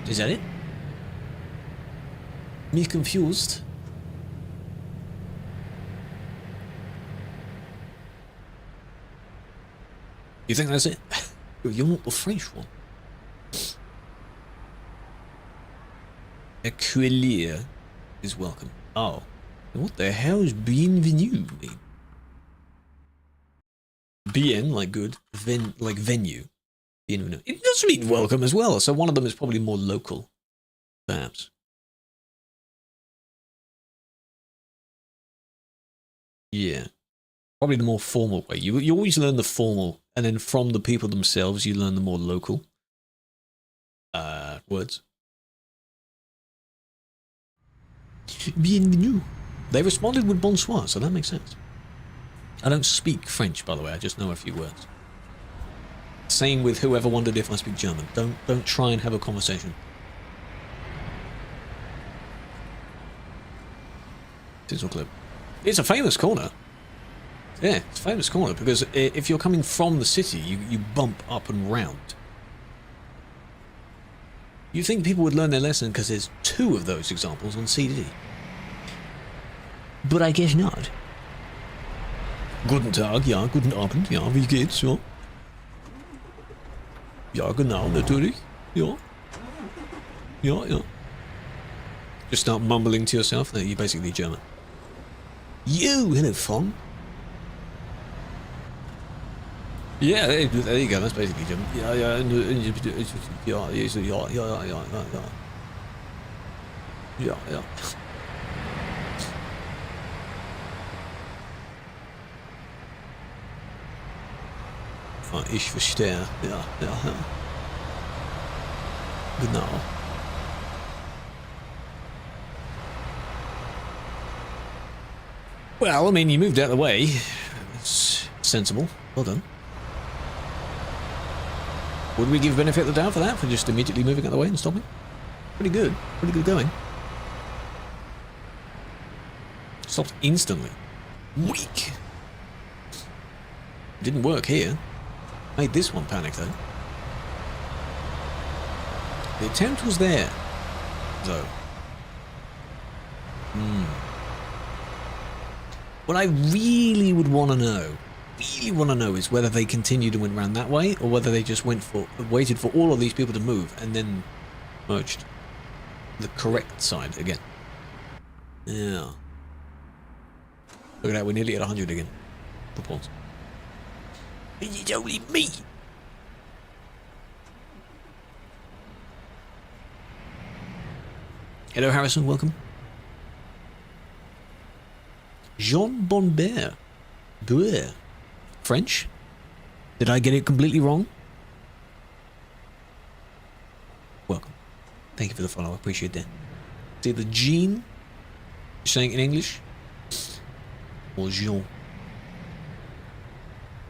Is that it? Me confused. You think that's it? You're not the French one. A Krewlex is welcome. Oh. What the hell is bienvenue mean? Bien, like good, ven, like venue. Bienvenue. It does mean welcome as well, so one of them is probably more local, perhaps. Yeah. Probably the more formal way. You always learn the formal, and then from the people themselves, you learn the more local words. Bienvenue. They responded with bonsoir, so that makes sense. I don't speak French, by the way. I just know a few words. Same with whoever wondered if I speak German. Don't try and have a conversation. Tinsel clip. It's a famous corner. Yeah, it's a famous corner because if you're coming from the city, you bump up and round. You think people would learn their lesson because there's 2 of those examples on CD. But I guess not. Guten Tag, ja, guten Abend, ja, wie geht's, ja? Ja, genau, natürlich, ja. Ja, ja. Just start mumbling to yourself, you're basically German. You, hello, Fong. Yeah, there you go, that's basically German. Yeah, yeah, yeah, yeah, yeah, yeah, yeah. Yeah, yeah. Ich verstehe. Ja, ja, ja. Genau. Well, I mean, you moved out of the way. It's sensible. Well done. Would we give benefit of the doubt for that? For just immediately moving out of the way and stopping? Pretty good. Pretty good going. Stopped instantly. Weak. Didn't work here. Made this one panic though. The attempt was there, though. What I really would want to know, is whether they continued and went around that way, or whether they just waited for all of these people to move and then merged the correct side again. Yeah. Look at that, we're nearly at 100 again. Proportions. It's only me. Hello, Harrison. Welcome. Jean Bonbert. Bleu. French? Did I get it completely wrong? Welcome. Thank you for the follow. I appreciate that. It's either Jean, you're saying in English, or Jean.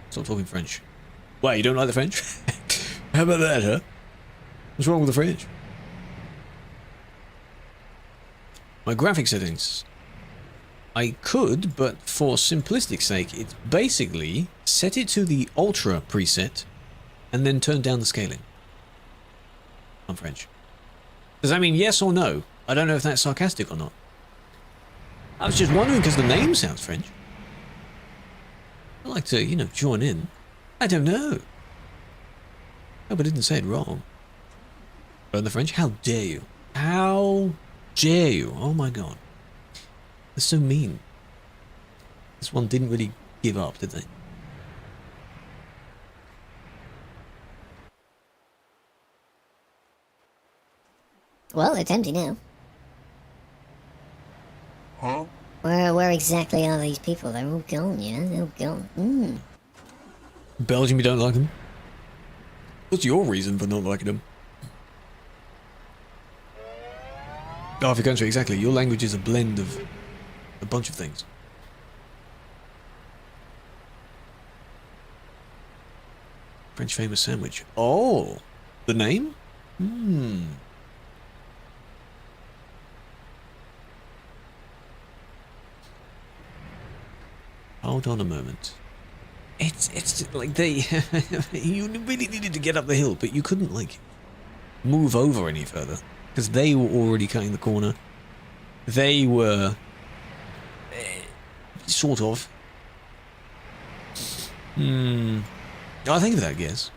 Stop talking French. Why, you don't like the French? How about that, huh? What's wrong with the French? My graphic settings. I could, but for simplistic sake, it's basically set it to the Ultra preset and then turn down the scaling. I'm French. Does that mean yes or no? I don't know if that's sarcastic or not. I was just wondering because the name sounds French. I'd like to, you know, join in. I don't know. Oh, but I didn't say it wrong. Learn the French? How dare you? How dare you? Oh my god. That's so mean. This one didn't really give up, did they? Well, it's empty now. Huh? Where exactly are these people? They're all gone, you know? They're all gone. Belgium, you don't like them? What's your reason for not liking them? Half your country, exactly. Your language is a blend of a bunch of things. French famous sandwich. Oh! The name? Hold on a moment. It's like they... you really needed to get up the hill, but you couldn't, like, move over any further. Because they were already cutting the corner. They were... sort of. I think of that, guess.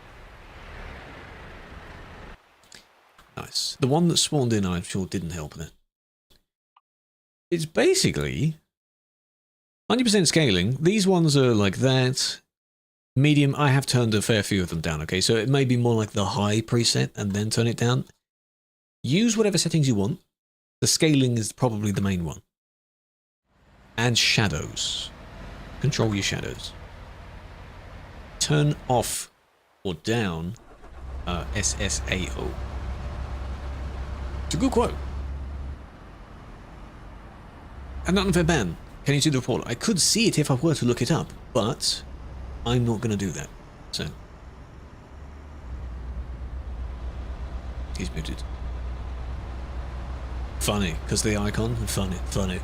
Nice. The one that spawned in, I'm sure, didn't help with it. It's basically 90% scaling. These ones are like that. Medium, I have turned a fair few of them down, okay? So it may be more like the high preset and then turn it down. Use whatever settings you want. The scaling is probably the main one. And shadows. Control your shadows. Turn off or down SSAO. It's a good quote. And not unfair ban. Can you see the report? I could see it if I were to look it up, but I'm not going to do that. So he's muted. Funny, because the icon. Funny. Don't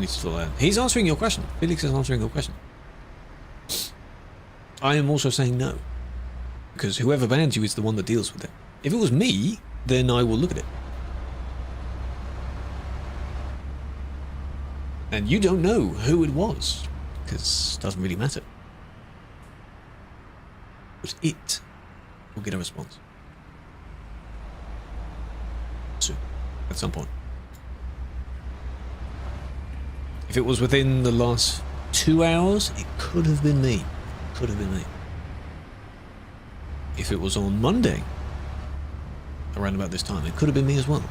need to fill that. He's answering your question. Felix is answering your question. I am also saying no, because whoever bans you is the one that deals with it. If it was me, then I will look at it. And you don't know who it was, because it doesn't really matter. But it will get a response. Soon, at some point. If it was within the last 2 hours, it could have been me. Could have been me. If it was on Monday, around about this time, it could have been me as well.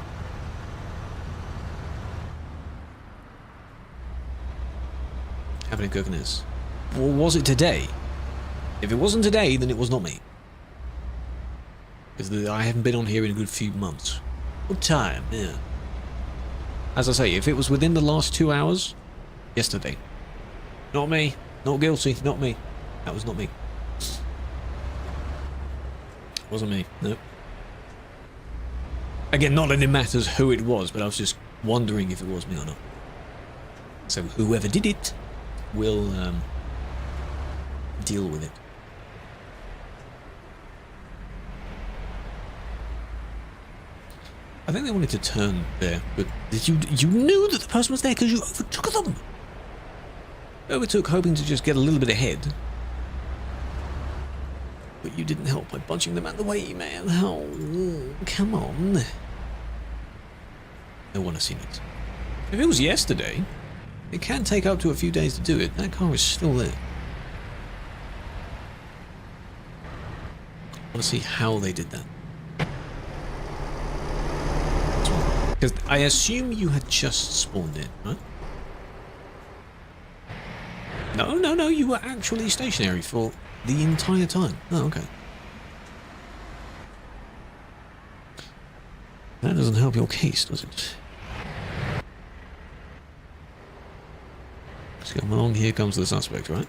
Happening Coconuts. Or was it today? If it wasn't today, then it was not me. Because I haven't been on here in a good few months. What time? Yeah. As I say, if it was within the last 2 hours, yesterday. Not me. Not guilty. Not me. That was not me. Wasn't me. No. Again, not that it matters who it was, but I was just wondering if it was me or not. So whoever did it will deal with it. I think they wanted to turn there, but you knew that the person was there because you overtook them. Overtook, hoping to just get a little bit ahead. But you didn't help by bunching them out of the way, man. Oh, come on. No one has seen it. If it was yesterday, it can take up to a few days to do it. That car is still there. I want to see how they did that. Because I assume you had just spawned in, right? No, you were actually stationary for the entire time. Oh, okay. That doesn't help your case, does it? Let's come along, here comes the suspect, right?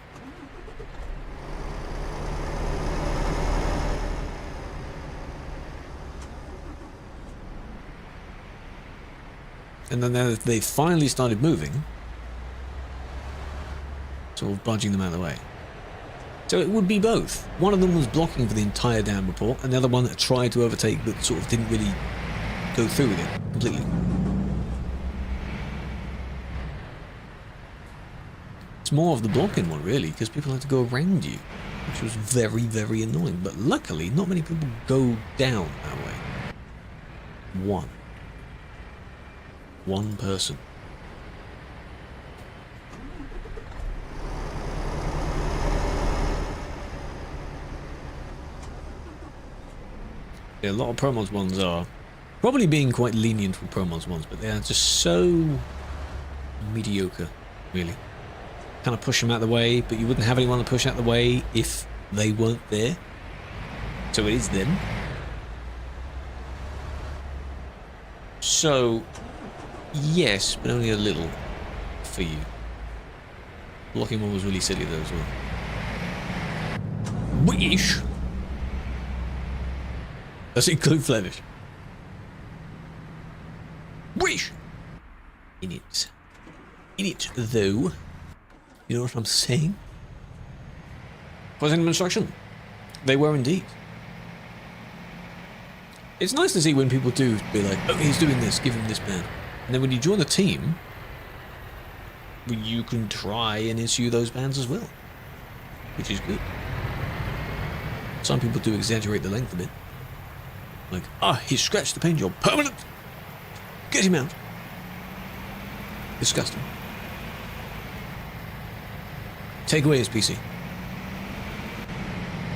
And then they finally started moving, sort of budging them out of the way. So it would be both. One of them was blocking for the entire damn report, and the other one tried to overtake but sort of didn't really go through with it completely. It's more of the blocking one, really, because people had to go around you, which was very, very annoying. But luckily, not many people go down that way. One person. Yeah, a lot of Promods ones are probably being quite lenient for Promods ones, but they are just so mediocre, really. Kind of push them out of the way, but you wouldn't have anyone to push out the way if they weren't there. So it is them. So, yes, but only a little for you. Blocking one was really silly though as well. Wish! Does it include Flemish? Wish! In it. In it, though. You know what I'm saying? Was in instruction. They were indeed. It's nice to see when people do be like, oh, he's doing this, give him this ban. And then when you join the team, you can try and issue those bans as well, which is good. Some people do exaggerate the length of it. Like, he scratched the paint job. Permanent! Get him out. Disgusting. Take away his PC.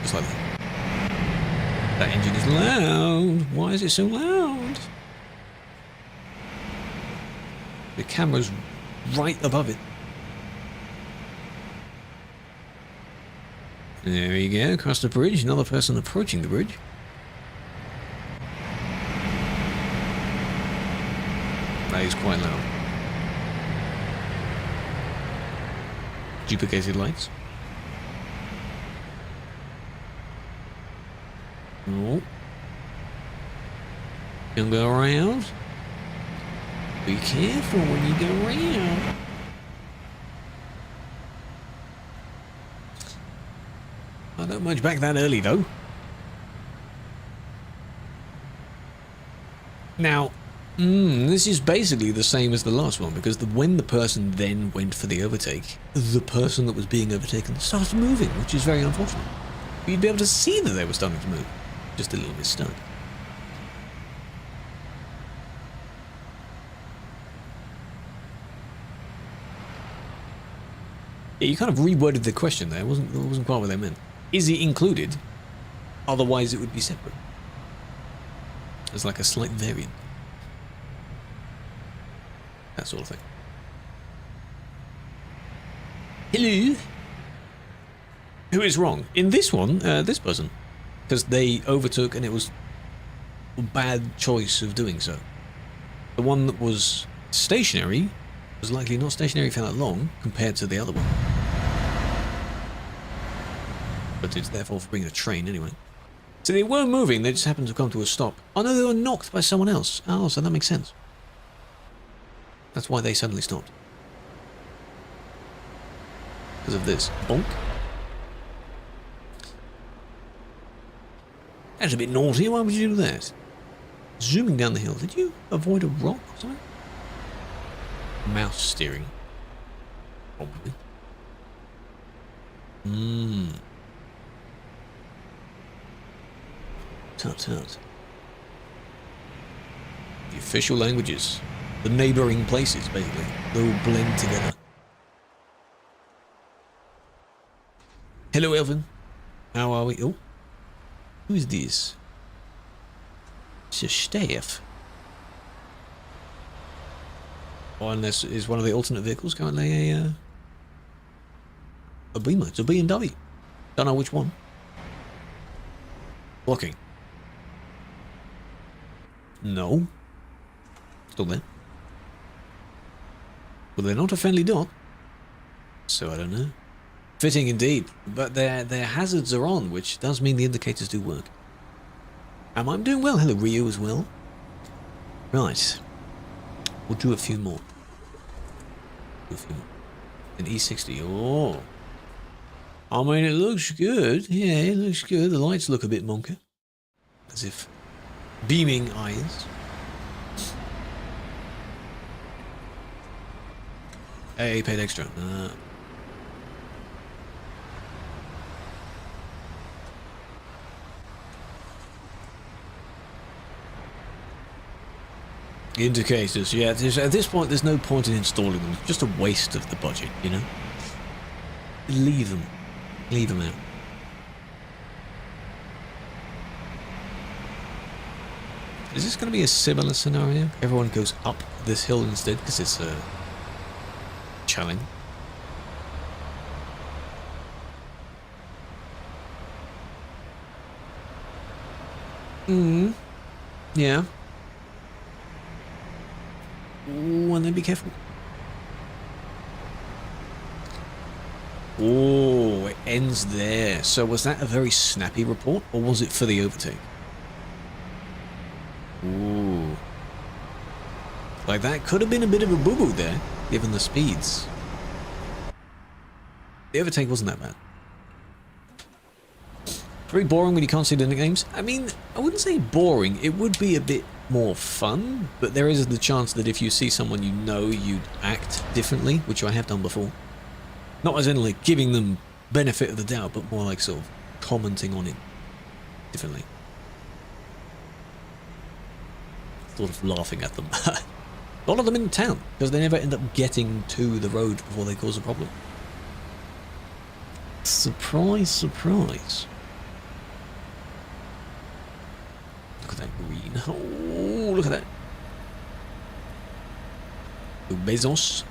Just like that. That engine is loud. Why is it so loud? The camera's right above it. There we go, across the bridge. Another person approaching the bridge. That is quite loud. Duplicated lights. Oh. Don't go around. Be careful when you go around. I don't much back that early though. Now, this is basically the same as the last one, because when the person then went for the overtake, the person that was being overtaken started moving, which is very unfortunate. You'd be able to see that they were starting to move, just a little bit stuck. Yeah, you kind of reworded the question there. It wasn't quite what they meant. Is it included? Otherwise, it would be separate. It's like a slight variant. That sort of thing. Hello? Who is wrong? In this one, this person. Because they overtook and it was a bad choice of doing so. The one that was stationary was likely not stationary for that long compared to the other one. But it's their fault for being a train anyway. So they were moving, they just happened to come to a stop. Oh no, they were knocked by someone else. Oh, so that makes sense. That's why they suddenly stopped. Because of this. Bonk. That's a bit naughty, why would you do that? Zooming down the hill, did you avoid a rock or something? Mouse steering. Probably. Tut tut. The official languages. The neighbouring places, basically. They all blend together. Hello, Elvin. How are we? Oh. Who is this? It's a staff. Oh, and this is one of the alternate vehicles currently a Beamer. It's a B&W. Don't know which one. Blocking. No. Still there. Well, they're not a friendly dot. So I don't know. Fitting indeed. But their hazards are on, which does mean the indicators do work. I'm doing well. Hello, Ryu as well. Right. We'll do a few more. An E60. Oh. I mean, it looks good. Yeah, it looks good. The lights look a bit monker. As if beaming eyes. Hey, paid extra. Indicators, yeah. At this point, there's no point in installing them. It's just a waste of the budget, you know? Leave them. Leave them out. Is this going to be a similar scenario? Everyone goes up this hill instead because it's a challenge. Yeah. Ooh, and then be careful. Oh, it ends there. So was that a very snappy report, or was it for the overtake? Ooh. Like that could have been a bit of a boo-boo there, given the speeds. The overtake wasn't that bad. Very boring when you can't see the nicknames. I mean, I wouldn't say boring. It would be a bit more fun, but there is the chance that if you see someone you know, you'd act differently, which I have done before. Not as in like giving them benefit of the doubt, but more like sort of commenting on it differently. Sort of laughing at them. A lot of them in town, because they never end up getting to the road before they cause a problem. Surprise, surprise. Look at that green. Oh, look at that. Bezos.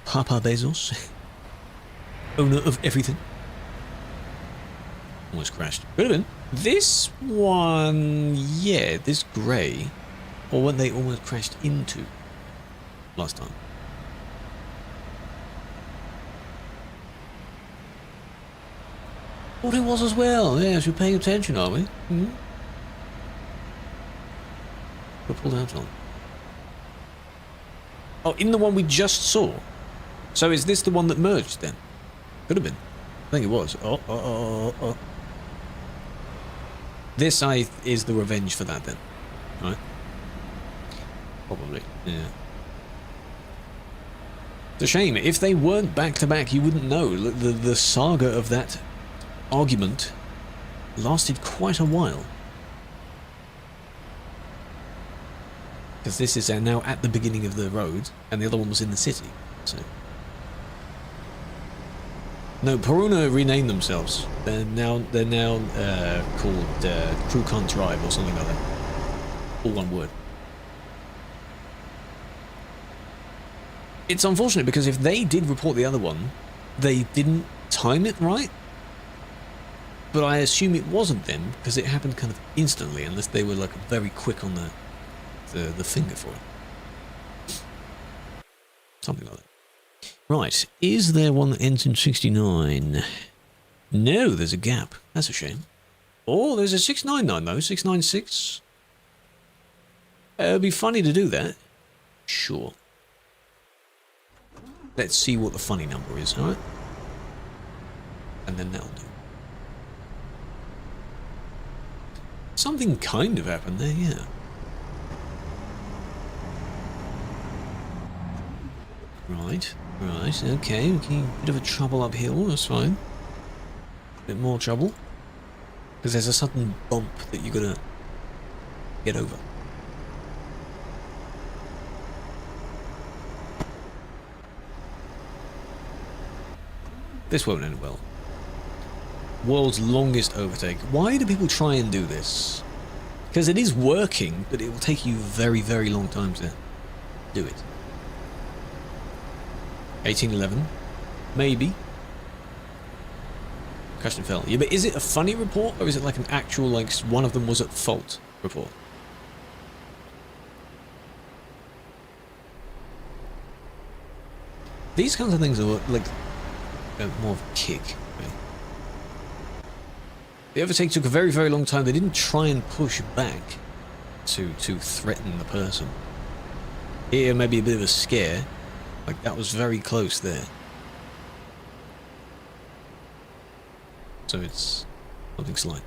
Papa Bezos. Owner of everything. Almost crashed. Could have been. This one, yeah, this grey. Or when they almost crashed into last time. Thought it was as well. Yes, we're paying attention, are we? Hmm? We're pulled out on. Oh, in the one we just saw. So is this the one that merged then? Could have been. I think it was. Oh. This is the revenge for that then, right? Probably, yeah. It's a shame. If they weren't back to back, you wouldn't know. The saga of that argument lasted quite a while. Because this is now at the beginning of the road, and the other one was in the city. So, no, Peruna renamed themselves. They're now called Krew Can't Drive or something like that. All one word. It's unfortunate because if they did report the other one, they didn't time it right. But I assume it wasn't them because it happened kind of instantly, unless they were like very quick on the finger for it. Something like that. Right, is there one that ends in 69? No, there's a gap. That's a shame. Oh, there's a 699 though, 696. It'd be funny to do that. Sure. Let's see what the funny number is, alright? And then that'll do. Something kind of happened there, yeah. Right, okay, okay, bit of a trouble uphill, that's fine. Bit more trouble. Because there's a sudden bump that you gotta get over. This won't end well. World's longest overtake. Why do people try and do this? Because it is working, but it will take you a very, very long time to do it. 1811. Maybe. Question fell. Yeah, but is it a funny report, or is it like an actual, like, one of them was at fault report? These kinds of things are, like, more of a kick. Right? The overtake took a very, very long time. They didn't try and push back to threaten the person. Here, maybe a bit of a scare. Like, that was very close there. So it's something slight.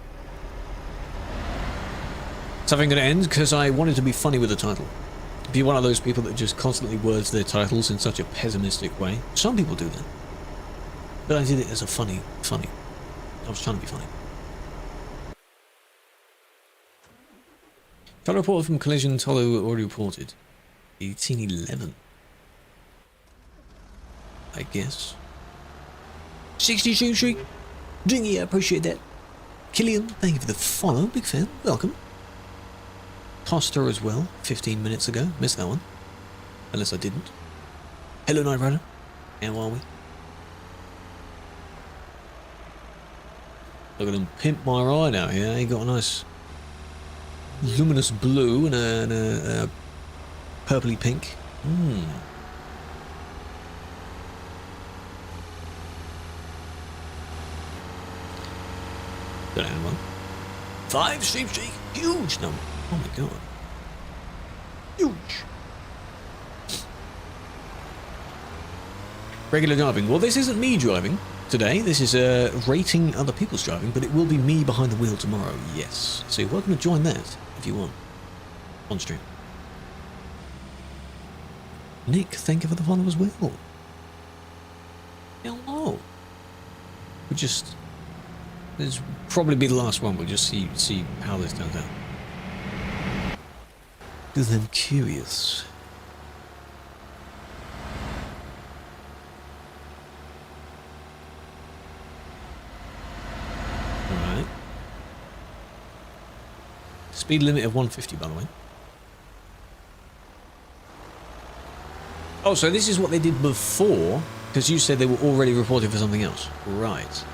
Something going to end because I wanted to be funny with the title. If you're one of those people that just constantly words their titles in such a pessimistic way, some people do that. But I did it as a funny. I was trying to be funny. Fellow reporter from Collision, Tolo already reported. 1811. I guess. 62 Street. Jingy, I appreciate that. Killian, thank you for the follow. Big fan. Welcome. Toster as well. 15 minutes ago. Missed that one. Unless I didn't. Hello, Night Rider. How are we? Look at them pimp my ride out here. He got a nice luminous blue and a purpley pink. Don't know one. 5 stream streak. Huge number. Oh my god. Huge. Regular driving. Well, this isn't me driving today. This is rating other people's driving, but it will be me behind the wheel tomorrow. Yes. So you're welcome to join that if you want. On stream. Nick, thank you for the follow as well. Hello. We just... This will probably be the last one. We'll just see how this turns out. Because I'm curious. Alright. Speed limit of 150, by the way. Oh, so this is what they did before, because you said they were already reported for something else. Right.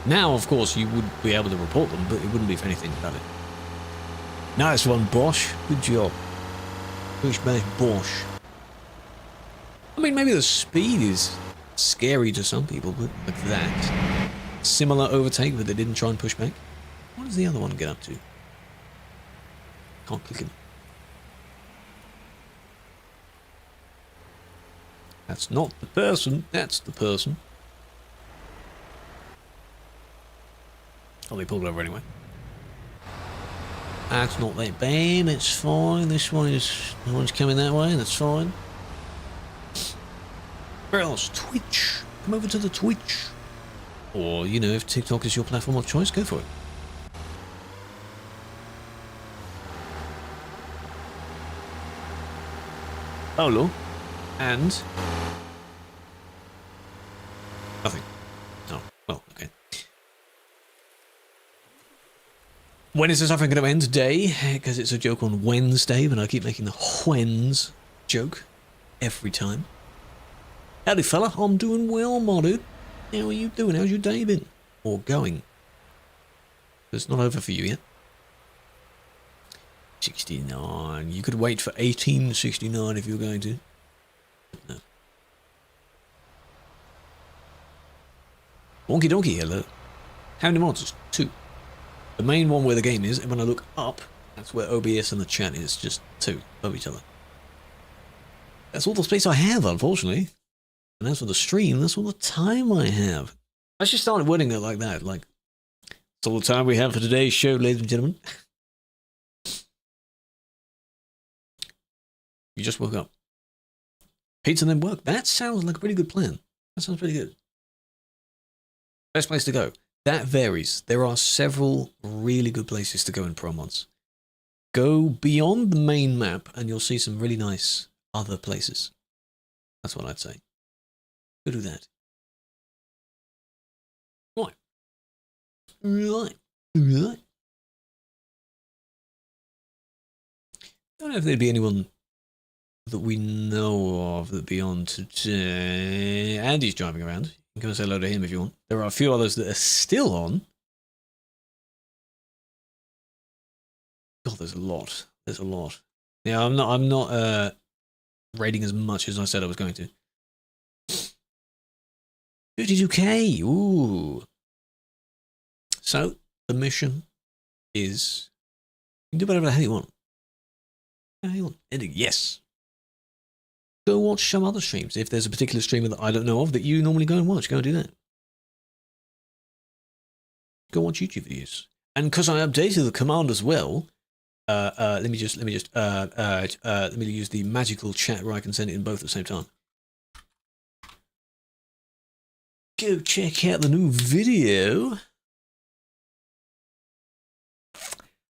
Now, of course, you would be able to report them, but it wouldn't be for anything about it. Nice one, Bosch. Good job. Pushback Bosch. I mean, maybe the speed is scary to some people, but like that. similar overtake, but they didn't try and push back. What does the other one get up to? Can't click it. That's not the person. That's the person. Oh, they pulled over anyway. That's not that bad. That's fine. This one is... No one's coming that way. That's fine. Where else? Twitch. Come over to the Twitch. Or, you know, if TikTok is your platform of choice, go for it. Hello. And... nothing. Oh, well, okay. When is this offering going to end? Today? Because it's a joke on Wednesday, but I keep making the Whens joke every time. Howdy, fella. I'm doing well, my dude. How are you doing? How's your day been? Or going? It's not over for you yet. 69. You could wait for 1869 if you were going to. No. Wonky donkey, hello. How many monsters? 2. The main one where the game is, and when I look up, that's where OBS and the chat is, just 2 of each other. That's all the space I have, unfortunately. And as for the stream, that's all the time I have. I should start wording it like that, like, that's all the time we have for today's show, ladies and gentlemen. You just woke up. Pizza and then work. That sounds like a pretty good plan. That sounds pretty good. Best place to go. That varies. There are several really good places to go in Pro Mods. Go beyond the main map and you'll see some really nice other places. That's what I'd say. Go do that. Right. Right. Right. Don't know if there'd be anyone that we know of that be on today. Andy's driving around. You can come and say hello to him if you want. There are a few others that are still on. God, there's a lot. There's a lot. Yeah, I'm not raiding as much as I said I was going to. 52k. Ooh. So the mission is you can do whatever the hell you want. Hell you want. Yes. Go watch some other streams. If there's a particular streamer that I don't know of that you normally go and watch, go and do that. Go watch YouTube videos. And because I updated the command as well, let me use the magical chat where I can send it in both at the same time. Go check out the new video.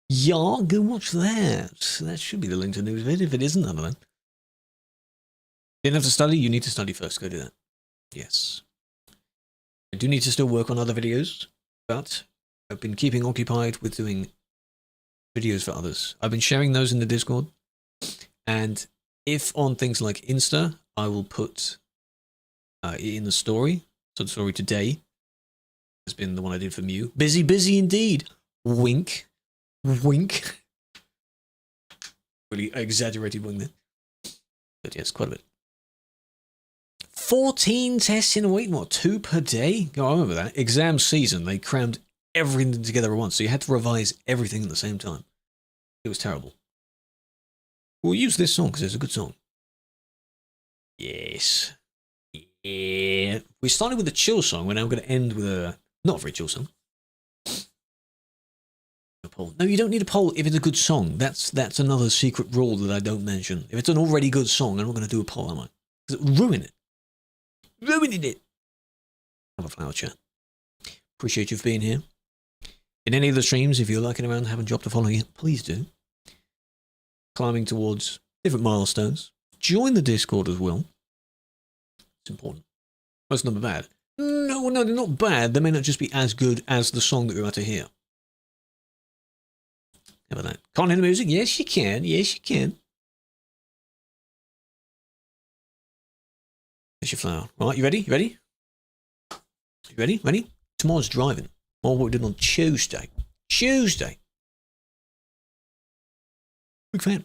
Yeah, go watch that. That should be the link to the new video. If it isn't, I don't know. Didn't have to study? You need to study first. Go do that. Yes. I do need to still work on other videos, but I've been keeping occupied with doing videos for others. I've been sharing those in the Discord, and if on things like Insta, I will put in the story. So the story today has been the one I did for Mew. Busy, busy indeed. Wink. Wink. Really exaggerated wink there. But yes, quite a bit. 14 tests in a week, what, 2 per day? Oh, I remember that. Exam season, they crammed everything together at once, so you had to revise everything at the same time. It was terrible. We'll use this song because it's a good song. Yes. Yeah. We started with a chill song, we're now going to end with a not very chill song. A poll. No, you don't need a poll if it's a good song. That's another secret rule that I don't mention. If it's an already good song, I'm not going to do a poll, am I? Because it would ruin it. Ruining it. Have a flower chat. Appreciate you for being here. In any of the streams, if you're lurking around and haven't dropped a follow yet, please do. Climbing towards different milestones. Join the Discord as well. It's important. Well, it's not bad. No, they're not bad. They may not just be as good as the song that we're about to hear. How about that? Can't hear the music? Yes, you can. Yes, you can. There's your flower. Right, you ready? You ready? You ready? Ready? Tomorrow's driving. More what we did on Tuesday. Tuesday. Big fan.